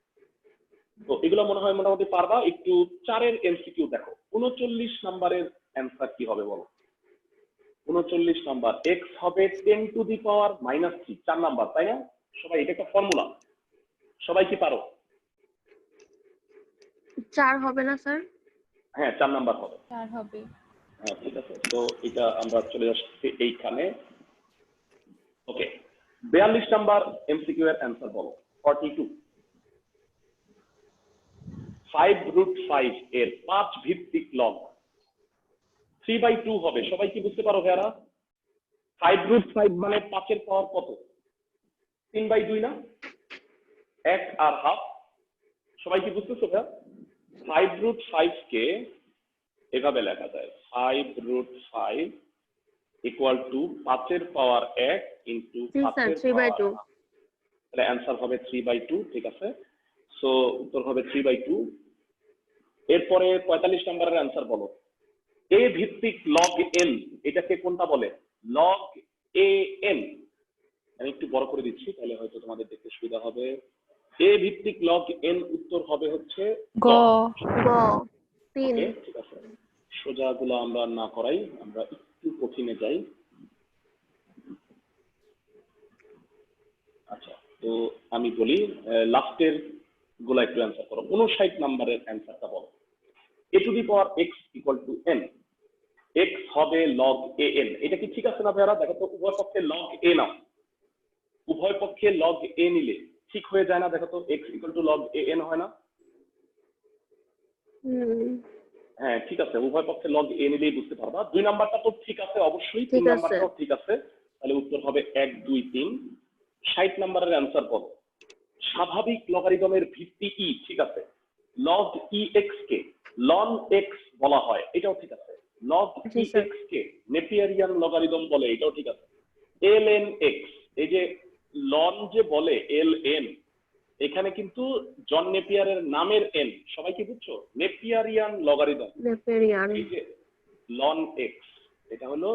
তো এগুলো মনে হয় মোটামুটি পারবা। একটু 4 এর এমসিকিউ দেখো। 39 নাম্বারের অ্যান্সার কি হবে বলো। 39 নাম্বার x হবে 10 টু দি পাওয়ার -3, 4 নাম্বার, তাই না? সবাই এটা একটা ফর্মুলা, সবাই কি পারো? 4 হবে না স্যার? হ্যাঁ 4 নাম্বার হবে। 4 হবে। হ্যাঁ ঠিক আছে, তো এটা আমরা চলে আসছি এইখানে। ওকে, 42 নাম্বার এমসিকিউ এর অ্যান্সার বলো। 42 5√5 এর 5 ভিত্তিক লগ 3/2 হবে। সবাই কি বুঝতে পারো ভাইয়ারা? 5√5 মানে 5 এর পাওয়ার কত? 3/2 না? 1 আর হাফ। সবাই কি বুঝতেছো ভাইয়া? 5√5 কে এভাবে লেখা যায় 5√5 ইকুয়াল টু 5 এর পাওয়ার 1 ইন্টু 5 এর 3/2। তাহলে অ্যান্সার হবে 3/2, ঠিক আছে। সো উত্তর হবে 3/2। এরপরে 45 নম্বরের অ্যান্সার বলো। a ভিত্তিক লগ n, এটাকে কোনটা বলে? Log an। আমি একটু বড় করে দিচ্ছি, তাহলে হয়তো তোমাদের দেখতে সুবিধা হবে। এ ভিত্তিক লগ এন উত্তর হবে হচ্ছে গ গ 3 ওকে, ঠিক আছে। সোজাগুলো আমরা না করাই, আমরা একটু কঠিনে যাই। আচ্ছা, তো আমি বলি লাস্টের গুলা একটু অ্যান্সার করো। 59 নাম্বারের অ্যান্সারটা বলো। A to the power x equal to n, x হবে লগ এ এন। এটা কি ঠিক আছে না ভাইয়ারা? দেখো তো, উভয় পক্ষে লগ এ নাও, উভয় পক্ষে লগ এ নিলে ঠিক হয়ে যায় না? দেখো তো, x equal two log a N হয় না? হ্যাঁ, ঠিক আছে, উভয় পক্ষে লগ এ নিলেই বুঝতে পারবা। 2 নাম্বারটা তো ঠিক আছে অবশ্যই, 3 ঠিক আছে। নাম্বারটাও ঠিক আছে, তাহলে উত্তর হবে 1 2 3। 60 নাম্বারের অ্যান্সার বলো। স্বাভাবিক লগারিদমের ভিত্তি ই, ঠিক আছে। লগ ই এক্স কে লন এক্স বলা হয়, এটাও ঠিক আছে। লগ জি ই স্যার। এক্স কে নেপিয়ারিয়ান লগারিদম বলে, এটাও ঠিক আছে। এল এন এক্স, এই যে লন যে বলে এল এন, এখানে কিন্তু জন নেপিয়ারের নামের এন, সবাই কি বুঝছো? নেপিয়ারিয়ান লগারিদম, নেপেরিয়ান এই যে লন এক্স, এটা হলো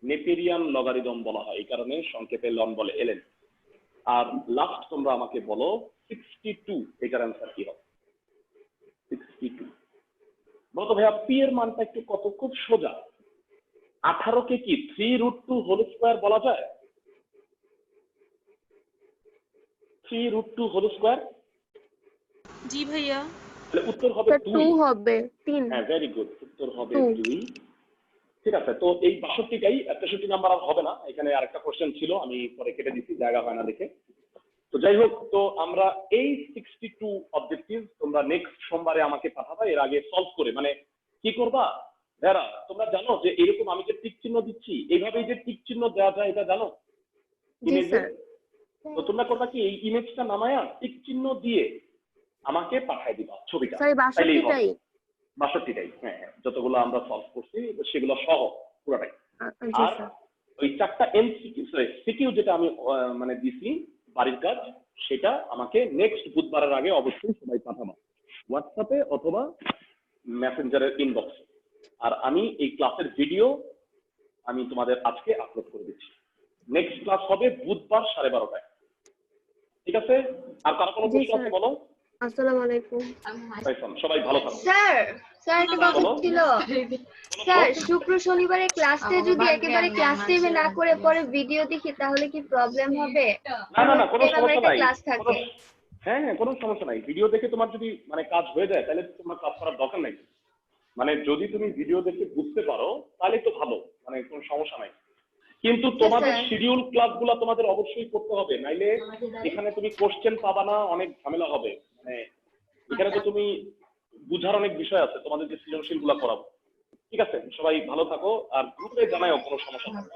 নেপিয়ারিয়ান লগারিদম বলা হয়, এই কারণে সংক্ষেপে লন বলে, এলএন। আর লাস্ট তোমরা আমাকে বলো 62, এটার অ্যান্সার কি হবে? 62 বলো তো ভাইয়া, পি এর মানটা একটু কত? খুব সোজা। 18 কে কি 3√2 হোল স্কয়ার বলা যায়? 3√2 হোল স্কয়ার, জি ভাইয়া। তাহলে উত্তর হবে স্যার 2 2। হবে 3 হ্যাঁ, ভেরি গুড, উত্তর হবে 2 2। ঠিক আছে, তো এই 62টাই, 63 নাম্বার আর হবে না। এখানে আরেকটা কোশ্চেন ছিল, আমি পরে কেটে দিচ্ছি, জায়গা হয় না দেখে। তো যাই হোক, তো আমরা এই 62 অবজেক্টিভ তোমরা নেক্সট সোমবারে আমাকে পাঠাবা, এর আগে সলভ করে। মানে কি করবা যারা, তোমরা জানো যে এরকম আমি যে টিক চিহ্ন দিচ্ছি, এইভাবেই যে টিক চিহ্ন দেওয়া যায়, এটা জানো? জি ইমেজে। স্যার। তো তোমরা করবা কি, এই ইমেজটা নামায়া টিক চিহ্ন দিয়ে আমাকে পাঠিয়ে দিবা ছবিটা, স্যার তাইলেই হবে। 62টাই 62টাই, হ্যাঁ হ্যাঁ, যতগুলো আমরা সলভ করছি সেগুলো সহ পুরোটাই। জি আর স্যার। ওই 4টা এমসিকিউ, সিকিউ যেটা আমি মানে দিছি বাড়ির কাজ, সেটা আমাকে নেক্সট বুধবারের আগে অবশ্যই সবাই পাঠাবা, হোয়াটসঅ্যাপে অথবা মেসেঞ্জারের ইনবক্সে। আর আমি এই ক্লাসের ভিডিও আমি তোমাদের আজকে আপলোড করে দিচ্ছি। নেক্সট ক্লাস হবে বুধবার 12:30টায়, ঠিক আছে? আর কারো কোনো জি প্রশ্ন আছে স্যার। বলো? আসসালামু আলাইকুম। সবাই ভালো থাকো। স্যার, স্যার একটা কথা বলো। ছিল। স্যার, শুক্র শনিবারে ক্লাসে যদি একেবারে ক্লাস টাইমে না করে পরে ভিডিও দেখি, তাহলে কি প্রবলেম হবে? না না না, কোনো আমার সমস্যা একটা নাই। ক্লাস থাকে। হ্যাঁ হ্যাঁ, কোনো সমস্যা নাই। ভিডিও দেখে তোমার যদি মানে কাজ হয়ে যায়, তাহলে তোমার কাজ করার দরকার নাই। মানে যদি তুমি ভিডিও দেখে বুঝতে পারো, তাহলে তো ভালো, মানে কোনো সমস্যা নাই। কিন্তু তোমাদের স্যার। শিডিউল ক্লাসগুলো তোমাদের অবশ্যই করতে হবে, নাইলে এখানে তুমি কোশ্চেন পাবা না, অনেক ঝামেলা হবে। মানে এখানে তো তুমি বুঝার অনেক বিষয় আছে, তোমাদের যে সৃজনশীল গুলা করাবো। ঠিক আছে, সবাই ভালো থাকো, আর গ্রুপে জানাও কোনো সমস্যা থাকলে।